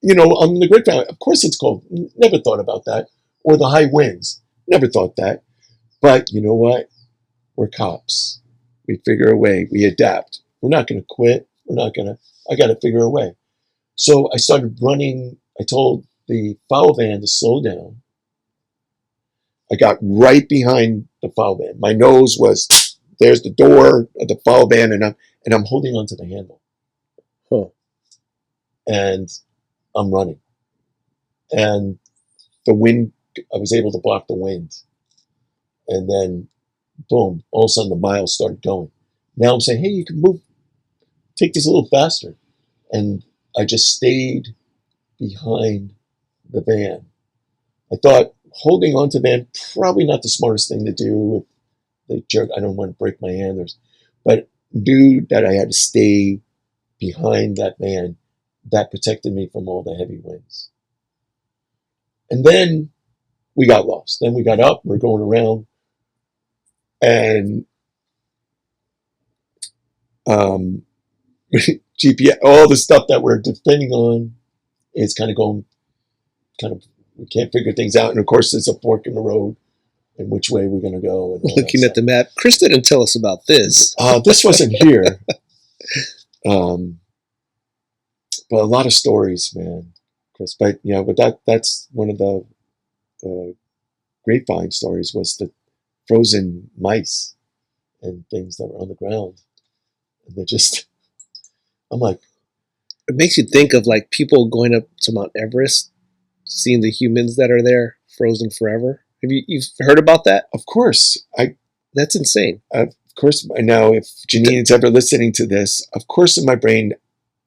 on the Grapevine. Of course it's cold. Never thought about that. Or the high winds. Never thought that. But you know what? We're cops. We figure a way. We adapt. We're not going to quit. I got to figure a way. So I started running. I told the foul van to slow down. I got right behind the foul van. My nose was, there's the door of the foul van, and I'm holding onto the handle. And I'm running. And the wind, I was able to block the wind. And then, boom, all of a sudden the miles started going. Now I'm saying, hey, you can move, take this a little faster. And I just stayed behind the van. I thought holding onto the van, probably not the smartest thing to do with the jerk. I don't want to break my hand. But knew that I had to stay behind that van. That protected me from all the heavy winds. And then we got lost. Then we got up, we're going around, and GPS, all the stuff that we're depending on is kind of, we can't figure things out. And of course, there's a fork in the road and which way we're going to go. And looking at the map, Chris didn't tell us about this. This wasn't here. But a lot of stories, man, Chris. But that's one of the Grapevine stories, was the frozen mice and things that were on the ground. And they're just, I'm like, it makes you think of like people going up to Mount Everest, seeing the humans that are there frozen forever. Have you've heard about that? Of course. That's insane. Of course. Now, if Janine's ever listening to this, of course in my brain,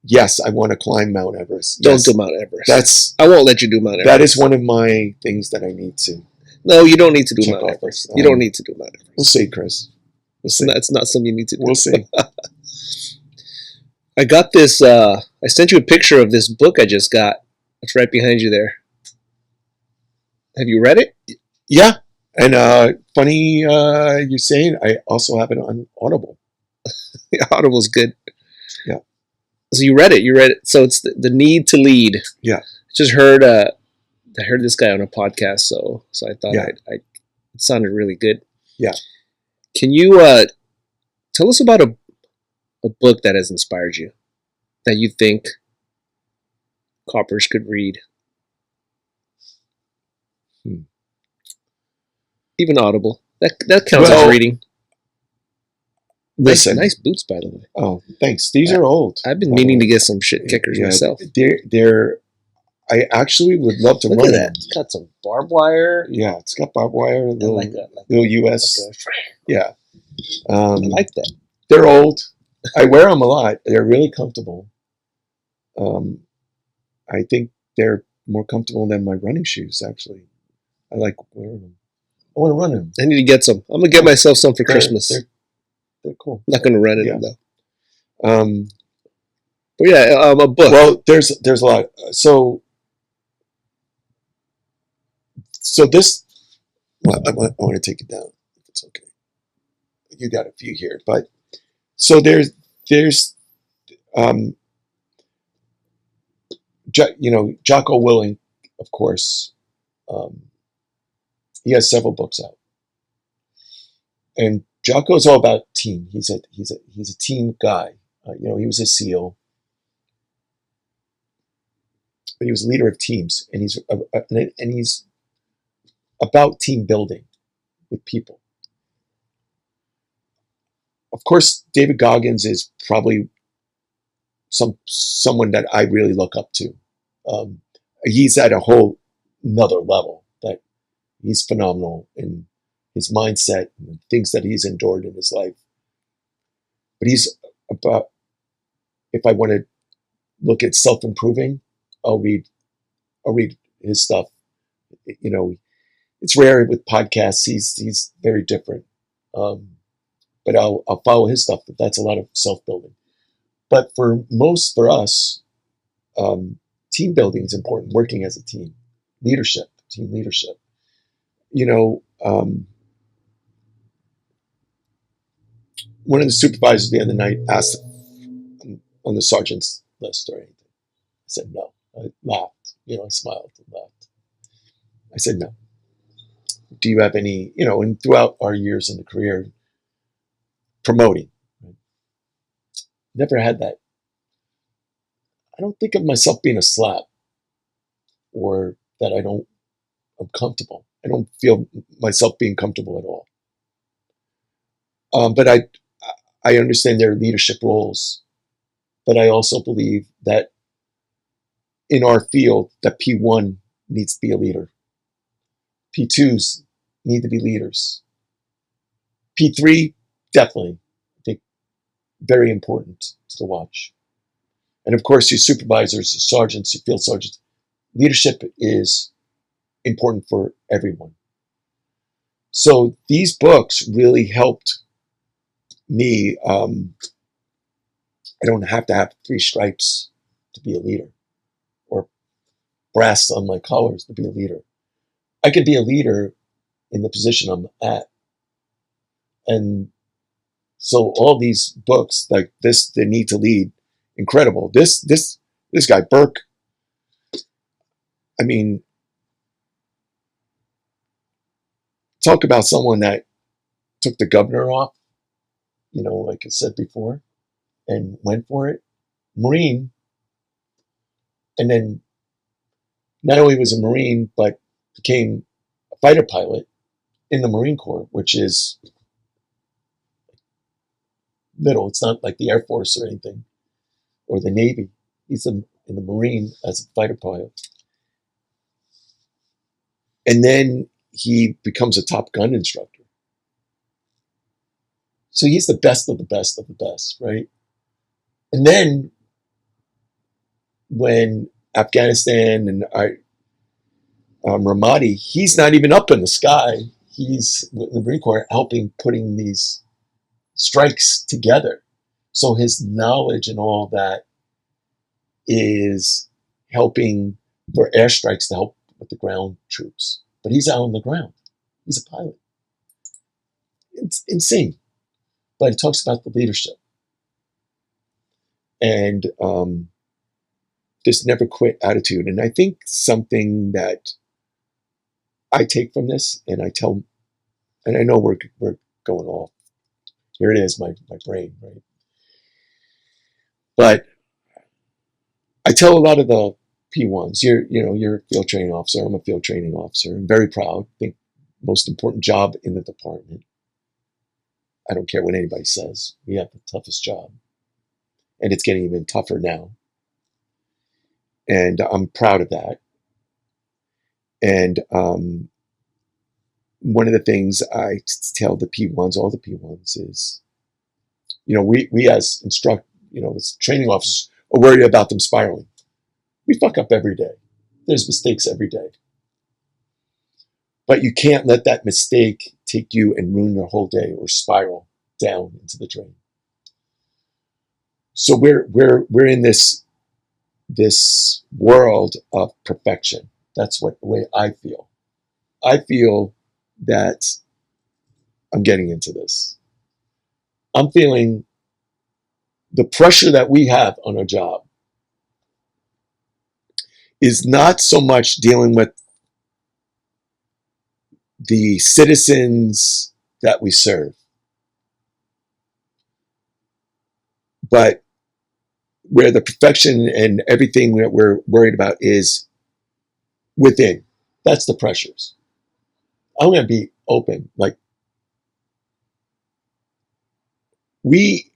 yes, I want to climb Mount Everest. Don't do Mount Everest. I won't let you do Mount Everest. That is one of my things that I need to. No, you don't need to do Mount Everest. You don't need to do Mount Everest. We'll see, Chris. We'll see. It's not something you need to do. We'll see. I got this. I sent you a picture of this book I just got. It's right behind you there. Have you read it? Yeah. And funny you're saying, I also have it on Audible. Audible's good. Yeah. So you read it. So it's the Need to Lead. Yeah. Just heard I heard this guy on a podcast, so I thought Yeah. it sounded really good. Yeah. Can you tell us about a book that has inspired you, that you think coppers could read? Even Audible. That counts as reading. Listen. Nice boots, by the way. Oh, thanks. These are old. I've been meaning to get some shit kickers myself. They're. I actually would love to Look run at that. It's got some barbed wire. Yeah, it's got barbed wire, little US. Yeah. I like that. They're old. I wear them a lot. They're really comfortable. I think they're more comfortable than my running shoes, actually. I like wearing them. I want to run them. I need to get some. I'm going to get myself some for Christmas. They're cool. I'm not going to run it, though. But yeah, a book. Well, there's a lot. So this, well, I want to take it down if it's okay. You got a few here, but so there's Jocko Willink, of course. He has several books out, and Jocko's all about team. He's a team guy. He was a SEAL, but he was a leader of teams, and he's about team building with people. Of course, David Goggins is probably someone that I really look up to. He's at a whole another level. That he's phenomenal in his mindset and the things that he's endured in his life. But he's about, if I want to look at self-improving, I'll read his stuff. It's rare with podcasts. He's very different. But I'll follow his stuff. But that's a lot of self-building. But for us, team building is important. Working as a team, team leadership. One of the supervisors the other night asked on the sergeant's list or anything. I said no. I laughed. I smiled and laughed. I said no. Do you have any? And throughout our years in the career, promoting. Right? Never had that. I don't think of myself being a slap or that I'm comfortable. I don't feel myself being comfortable at all. But I understand their leadership roles, but I also believe that in our field, that P1 needs to be a leader. P2s need to be leaders. P3, definitely, I think, very important to watch. And of course, your supervisors, your sergeants, your field sergeants, leadership is important for everyone. So these books really helped me. I don't have to have 3 stripes to be a leader or brass on my collars to be a leader. I could be a leader in the position I'm at. And so all these books like this, The Need to Lead, incredible. This guy, Berke, I mean, talk about someone that took the governor off, like I said before, and went for it. Marine, and then not only was a Marine, but became a fighter pilot in the Marine Corps, which is little. It's not like the Air Force or anything, or the Navy. He's in the Marine as a fighter pilot. And then he becomes a Top Gun instructor. So he's the best of the best of the best, right? And then when Afghanistan and Ramadi, he's not even up in the sky. He's in the Marine Corps helping putting these strikes together. So his knowledge and all that is helping for airstrikes to help with the ground troops. But he's out on the ground. He's a pilot. It's insane. But it talks about the leadership. And this never quit attitude. And I think something that I take from this, and I tell, and I know we're going off. Here it is, my brain, right? But I tell a lot of the P1s, you're a field training officer. I'm a field training officer. I'm very proud. I think most important job in the department. I don't care what anybody says. We have the toughest job. And it's getting even tougher now. And I'm proud of that. And one of the things I tell the P1s, all the P1s, is, we as as training officers are worried about them spiraling. We fuck up every day. There's mistakes every day. But you can't let that mistake take you and ruin your whole day or spiral down into the drain. So we're in this world of perfection. That's the way I feel. I feel that I'm getting into this. I'm feeling the pressure that we have on our job is not so much dealing with the citizens that we serve, but where the perfection and everything that we're worried about is within. That's the pressures. I'm going to be open. Like, we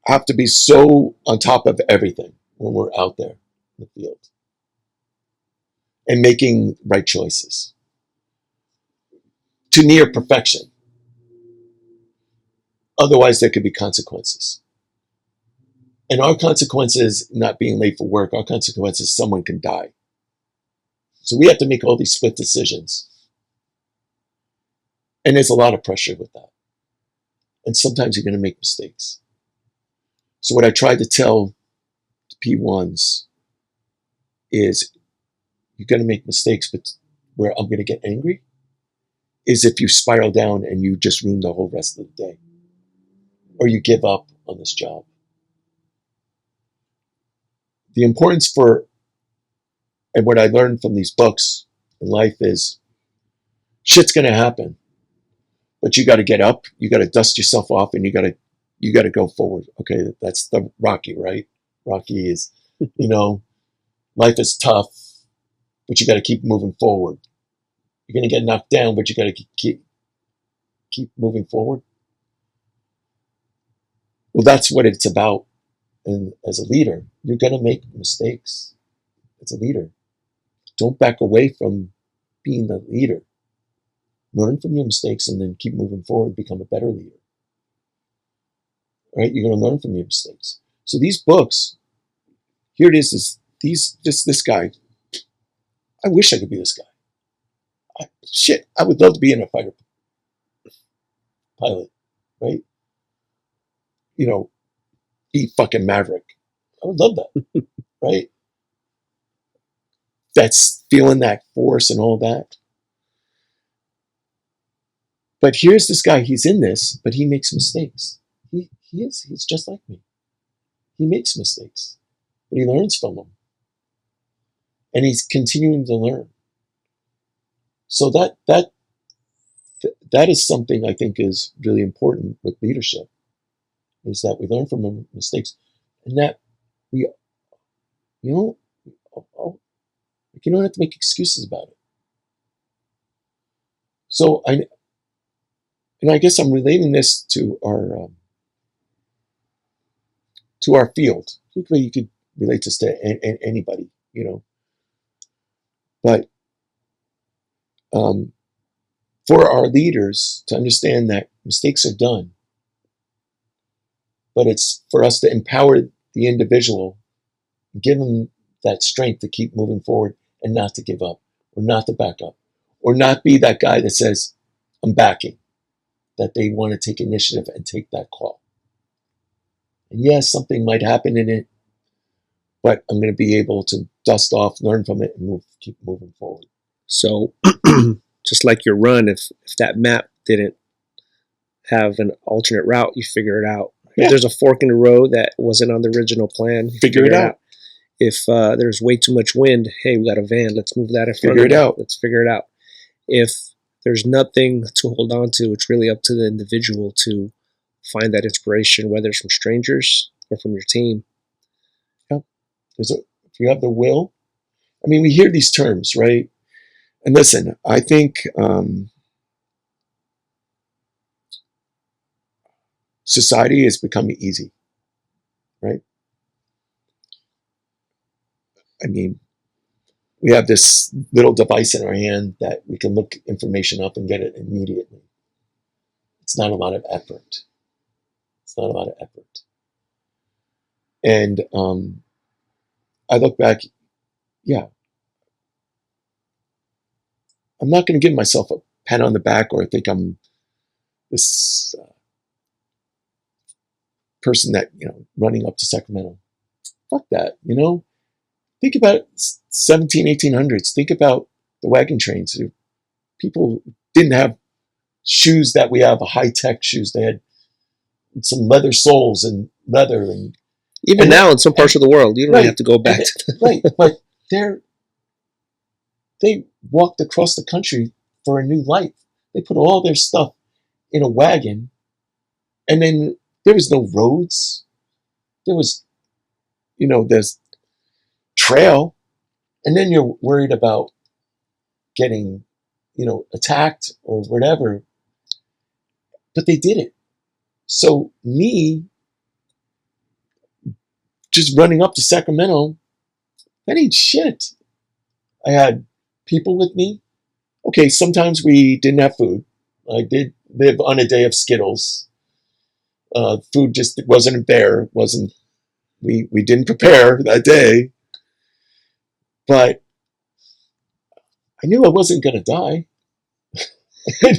have to be so on top of everything when we're out there in the field and making right choices to near perfection. Otherwise, there could be consequences. And our consequences, not being late for work, our consequences, someone can die. So we have to make all these split decisions. And there's a lot of pressure with that. And sometimes you're going to make mistakes. So what I try to tell the P1s is, you're going to make mistakes, but where I'm going to get angry is if you spiral down and you just ruin the whole rest of the day. Or you give up on this job. The importance and what I learned from these books in life is, shit's going to happen, but you got to get up, you got to dust yourself off, and you got to go forward. Okay, that's the Rocky, right? Rocky is, life is tough, but you got to keep moving forward. You're going to get knocked down, but you got to keep moving forward. Well, that's what it's about. And as a leader, you're going to make mistakes. As a leader, don't back away from being the leader. Learn from your mistakes and then keep moving forward, become a better leader. Right? You're going to learn from your mistakes. So these books, here it is, this guy. I wish I could be this guy. I would love to be in a fighter pilot, right? Be fucking Maverick. I would love that, right? That's feeling that force and all that. But here's this guy, he's in this, but he makes mistakes. He's just like me. He makes mistakes, but he learns from them. And he's continuing to learn. So that is something I think is really important with leadership, is that we learn from our mistakes, and that we, you don't have to make excuses about it. So I guess I'm relating this to our field. You could relate this to anybody, But for our leaders to understand that mistakes are done, but it's for us to empower the individual, give them that strength to keep moving forward and not to give up, or not to back up, or not be that guy that says, I'm backing, that they want to take initiative and take that call. And yes, something might happen in it, but I'm going to be able to dust off, learn from it, and keep moving forward. So, just like your run, if that map didn't have an alternate route, you figure it out. Yeah. If there's a fork in the road that wasn't on the original plan, you figure it out. If there's way too much wind, hey, we got a van, let's move that in front of it. Let's figure it out. if there's nothing to hold on to, it's really up to the individual to find that inspiration, whether it's from strangers or from your team. Yeah. If you have the will, I mean, we hear these terms, right? And listen, I think society is becoming easy, right? I mean, we have this little device in our hand that we can look information up and get it immediately. It's not a lot of effort. It's not a lot of effort. And I look back, yeah, I'm not going to give myself a pat on the back or think I'm this person that, running up to Sacramento. Fuck that, Think about 1800s. Think about the wagon trains. People didn't have shoes that we have, high-tech shoes. They had some leather soles and leather. And even now in some parts of the world, you don't right, have to go back to right, but they walked across the country for a new life. They put all their stuff in a wagon, and then there was no roads. There was, this trail, and then you're worried about getting, attacked or whatever. But they did it. So me just running up to Sacramento, that ain't shit. I had people with me. Okay, sometimes we didn't have food. I did live on a day of Skittles. Food just wasn't there. We didn't prepare that day. But I knew I wasn't going to die.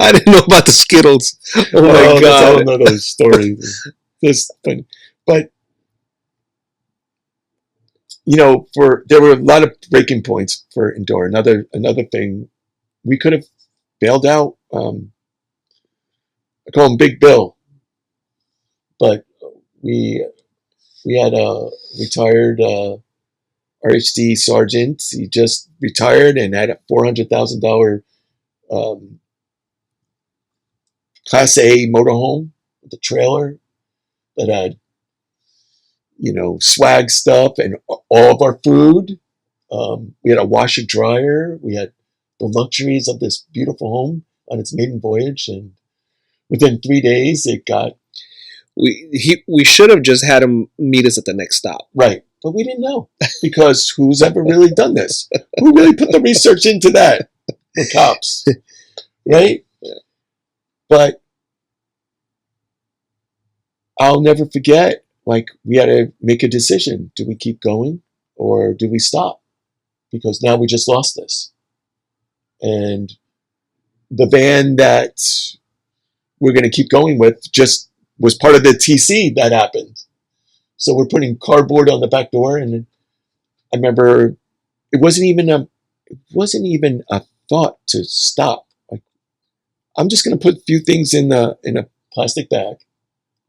I didn't know about the Skittles. Oh my God. That's a whole other story. But there were a lot of breaking points for Endure. Another thing, we could have bailed out. I call him Big Bill, but we had a retired RHD sergeant. He just retired and had a $400,000 Class A motorhome with a trailer that had, swag stuff and all of our food. We had a washer dryer. We had the luxuries of this beautiful home on its maiden voyage, and within 3 days, it got. We should have just had him meet us at the next stop, right? But we didn't know, because who's ever really done this? Who really put the research into that? The cops, right? Yeah. But I'll never forget. We had to make a decision: do we keep going or do we stop? Because now we just lost this. And the van that we're going to keep going with just was part of the TC that happened. So we're putting cardboard on the back door, and I remember it wasn't even a thought to stop. I'm just going to put a few things in a plastic bag.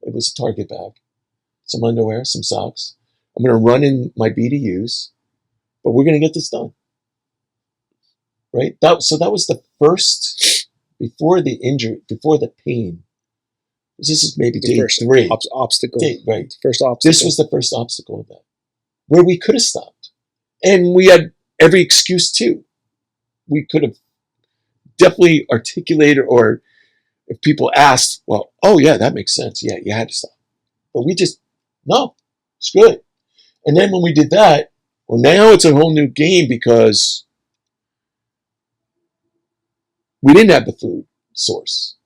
It was a Target bag, some underwear, some socks. I'm going to run in my BDUs, but we're going to get this done. Right? So that was the first, before the injury, before the pain. This is maybe day 3. Obstacle. Right. First obstacle. This was the first obstacle of that, where we could have stopped. And we had every excuse too. We could have definitely articulated, or if people asked, well, oh yeah, that makes sense. Yeah, you had to stop. But we just, no, it's good. And then when we did that, well, now it's a whole new game, because we didn't have the food source.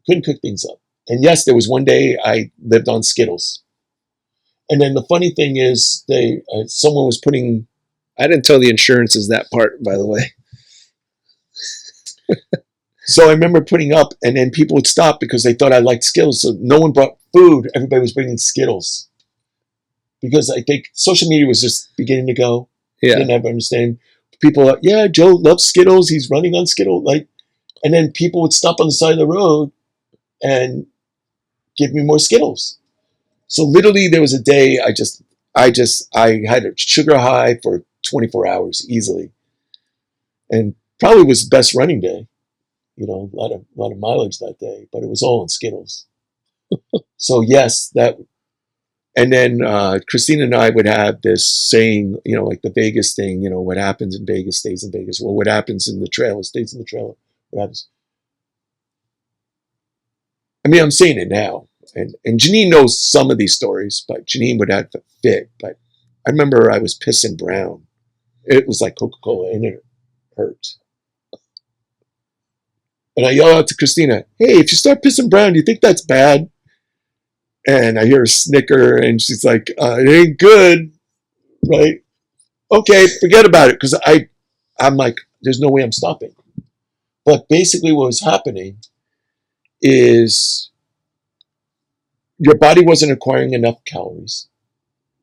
Couldn't cook things up. And yes, there was one day I lived on Skittles. And then the funny thing is, someone was putting. I didn't tell the insurances that part, by the way. So I remember putting up, and then people would stop because they thought I liked Skittles. So no one brought food. Everybody was bringing Skittles. Because I think social media was just beginning to go. Yeah. Didn't ever understand. People are, yeah, Joe loves Skittles. He's running on Skittles. And then people would stop on the side of the road and give me more Skittles. So literally there was a day I had a sugar high for 24 hours easily. And Probably was the best running day. A lot of mileage that day, but it was all on Skittles. So yes, that. And then Kristina and I would have this saying, like the Vegas thing, what happens in Vegas stays in Vegas. Well, what happens in the trailer stays in the trailer. What happens? I mean, I'm saying it now. And Janine knows some of these stories, but Janine would have to fit. But I remember I was pissing brown. It was like Coca-Cola, and it hurt. And I yell out to Kristina, hey, if you start pissing brown, do you think that's bad? And I hear her snicker, and she's like, it ain't good, right? Okay, forget about it, because I'm like, there's no way I'm stopping. But basically what was happening is your body wasn't acquiring enough calories.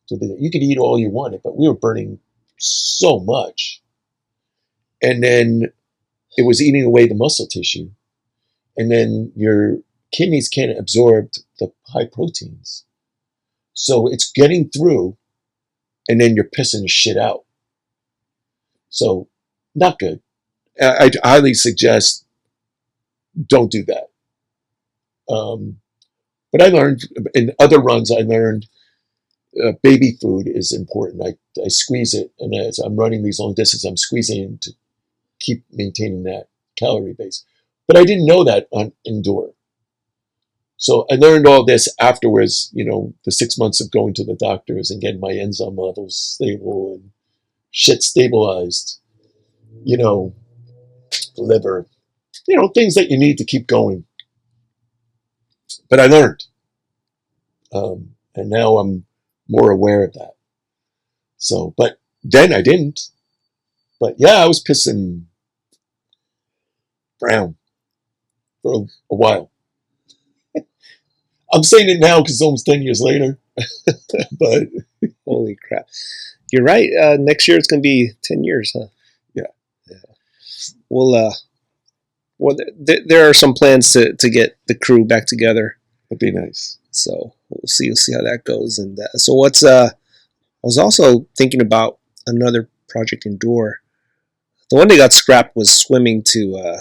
So that you could eat all you wanted, but we were burning so much. And then it was eating away the muscle tissue. And then your kidneys can't absorb the high proteins. So it's getting through, and then you're pissing the shit out. So not good. I highly suggest don't do that. But I learned in other runs, baby food is important. I squeeze it, and as I'm running these long distances, I'm squeezing to keep maintaining that calorie base. But I didn't know that on indoor. So I learned all this afterwards, the 6 months of going to the doctors and getting my enzyme levels stable and shit stabilized, liver, things that you need to keep going. But I learned. And now I'm more aware of that. So, but then I didn't. But yeah, I was pissing brown for a while. I'm saying it now because it's almost 10 years later. But holy crap. You're right. Next year it's going to be 10 years, huh? Yeah. Well, there are some plans to get the crew back together. That'd be nice. So we'll see how that goes. And so what's I was also thinking about another project indoor. The one that got scrapped was swimming to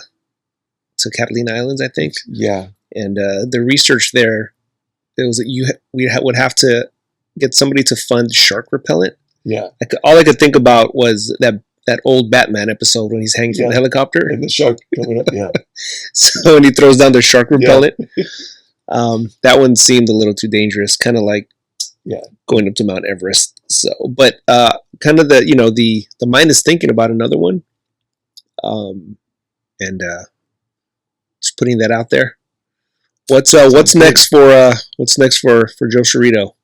Catalina Islands, I think. Yeah. And the research there, it was that we would have to get somebody to fund shark repellent. Yeah. All I could think about was that old Batman episode when he's hanging from the helicopter. And the shark coming up, yeah. So when he throws down the shark repellent, that one seemed a little too dangerous, kind of like going up to Mount Everest. So, but kind of the mind is thinking about another one, and just putting that out there. What's next for Joe Cirrito?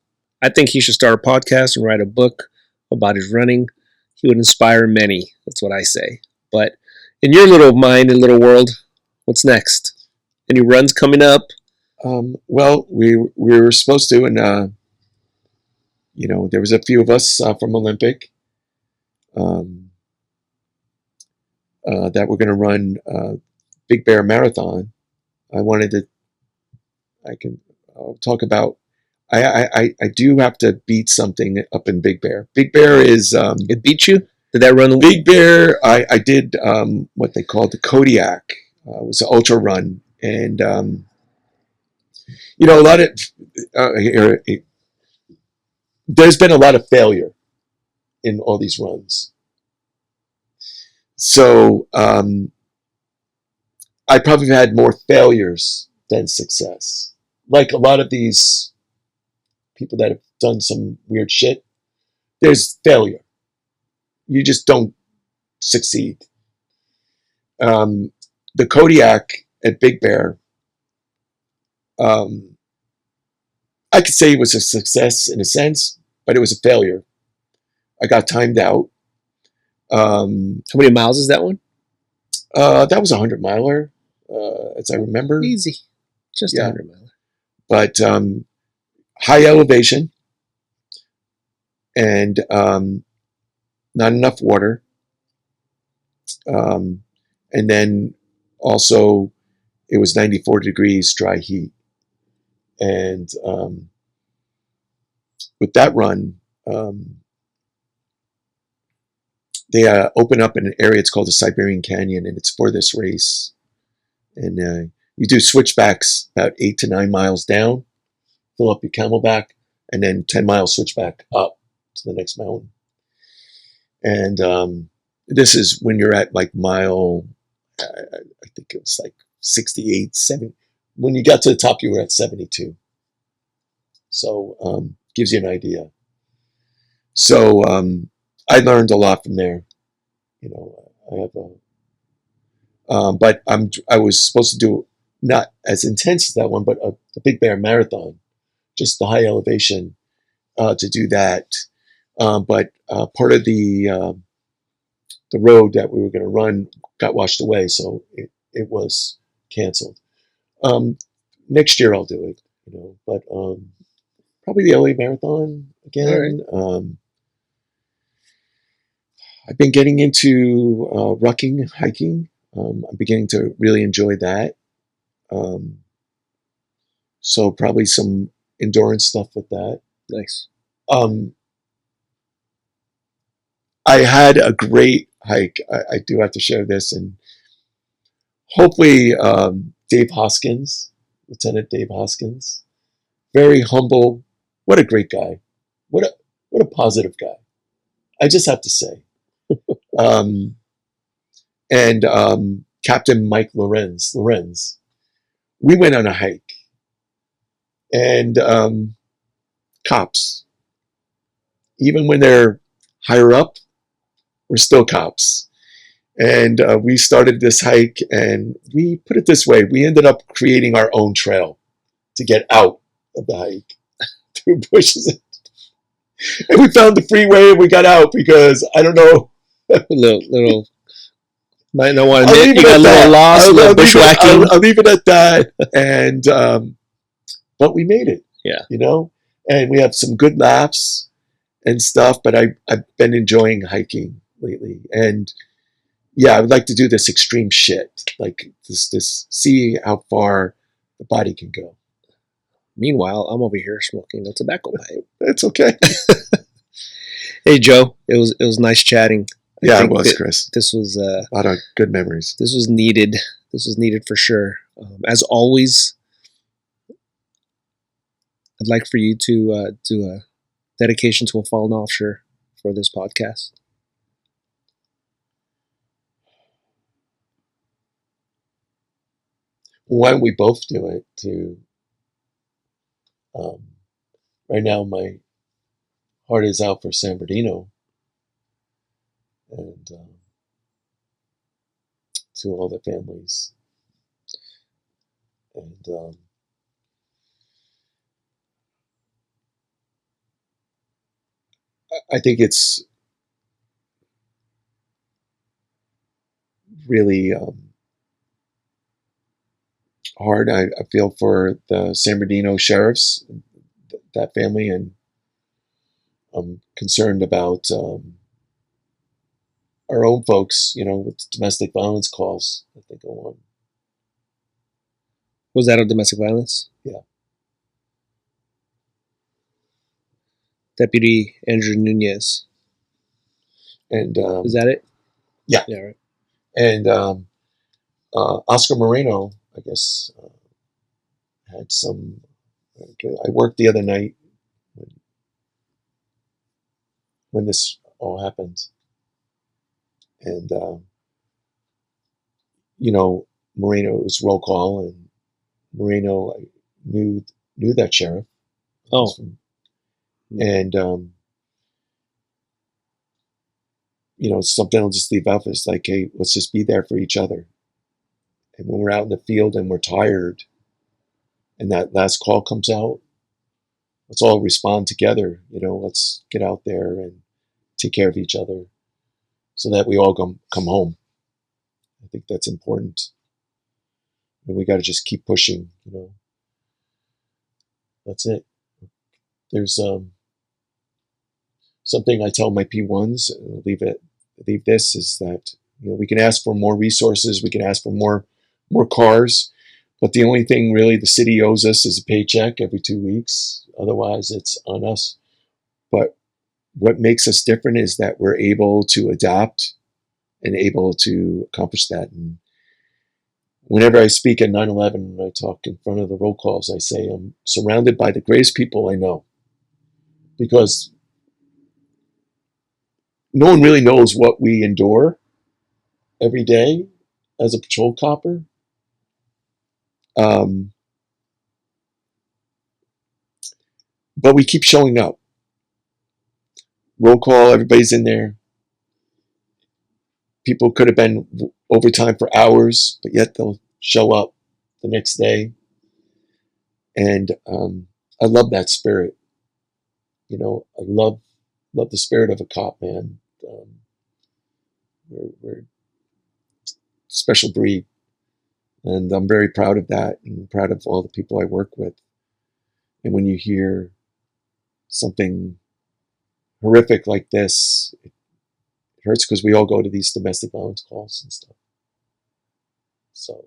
I think he should start a podcast and write a book about his running. He would inspire many. That's what I say. But in your little mind and little world, what's next? Any runs coming up? Well, we were supposed to, and there was a few of us from Olympic that were going to run Big Bear Marathon. I'll talk about. I do have to beat something up in Big Bear. Big Bear is it beat you? Did that run? Big Bear. I did what they called the Kodiak. It was an ultra run, and a lot of there's been a lot of failure in all these runs. So I probably had more failures than success. Like a lot of these people that have done some weird shit, there's failure. You just don't succeed. The Kodiak at Big Bear, I could say it was a success in a sense, but it was a failure. I got timed out. How many miles is that one? That was a 100-miler, as I remember. Easy. Just a 100-miler. But high elevation and not enough water. And then also it was 94 degrees dry heat. And with that run, they open up an area. It's called the Siberian Canyon, and it's for this race. And you do switchbacks about 8 to 9 miles down, fill up your camelback, and then 10 miles switchback up to the next mountain. And this is when you're at like mile, I think it was like 68, 70. When you got to the top, you were at 72. So gives you an idea. So I learned a lot from there. I have but I was supposed to do not as intense as that one, but a Big Bear Marathon, just the high elevation to do that. But part of the road that we were going to run got washed away, so it was canceled. Next year I'll do it, but probably the LA Marathon again. Right. I've been getting into rucking, hiking. I'm beginning to really enjoy that. So probably some endurance stuff with that. Nice. I had a great hike. I do have to share this, and hopefully Dave Hoskins, Lieutenant Dave Hoskins, very humble. What a great guy. What a positive guy. I just have to say. And Captain Mike Lorenz. We went on a hike, and cops, even when they're higher up, we're still cops. And we started this hike, and we put it this way: we ended up creating our own trail to get out of the hike through bushes. And we found the freeway, and we got out because I don't know. little might not want to admit you got a little lost, a little bushwhacking. I'll leave it at that. And but we made it. Yeah. And we have some good laughs and stuff. But I've been enjoying hiking lately, and yeah, I would like to do this extreme shit, like this see how far the body can go. Meanwhile, I'm over here smoking a tobacco pipe. It's okay. Hey Joe, it was nice chatting. Yeah, it was, Chris. This was a lot of good memories. This was needed. This was needed for sure. As always, I'd like for you to do a dedication to a fallen officer for this podcast. Why don't we both do it? Right now, my heart is out for San Bernardino, and to all the families. And I think it's really hard. I feel for the San Bernardino sheriffs, that family, and I'm concerned about our own folks, with domestic violence calls that they go on. Was that on domestic violence? Yeah. Deputy Andrew Nunez. And is that it? Yeah. Yeah, right. And Oscar Moreno, I guess, had some. I worked the other night when this all happened, and Moreno, it was roll call, and Moreno knew that sheriff. Oh. And something will just leave out. It's like, hey, let's just be there for each other. And when we're out in the field and we're tired, and that last call comes out, let's all respond together. Let's get out there and take care of each other, so that we all come home. I think that's important, and we got to just keep pushing. That's it. There's something I tell my P1s, and leave this, is that we can ask for more resources, we can ask for more cars, but the only thing really the city owes us is a paycheck every 2 weeks. Otherwise, it's on us. But what makes us different is that we're able to adapt and able to accomplish that. And whenever I speak at 9/11 and I talk in front of the roll calls, I say I'm surrounded by the greatest people I know, because no one really knows what we endure every day as a patrol copper. But we keep showing up. Roll call, everybody's in there. People could have been overtime for hours, but yet they'll show up the next day. And I love that spirit. You know, I love the spirit of a cop, man. We're a special breed. And I'm very proud of that and proud of all the people I work with. And when you hear something horrific like this, it hurts, because we all go to these domestic violence calls and stuff. So,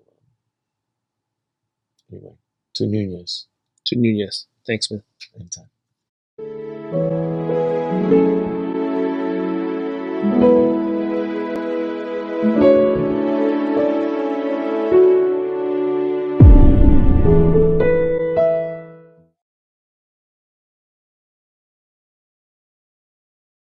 anyway, to Nunez. To Nunez. Thanks, man. Anytime.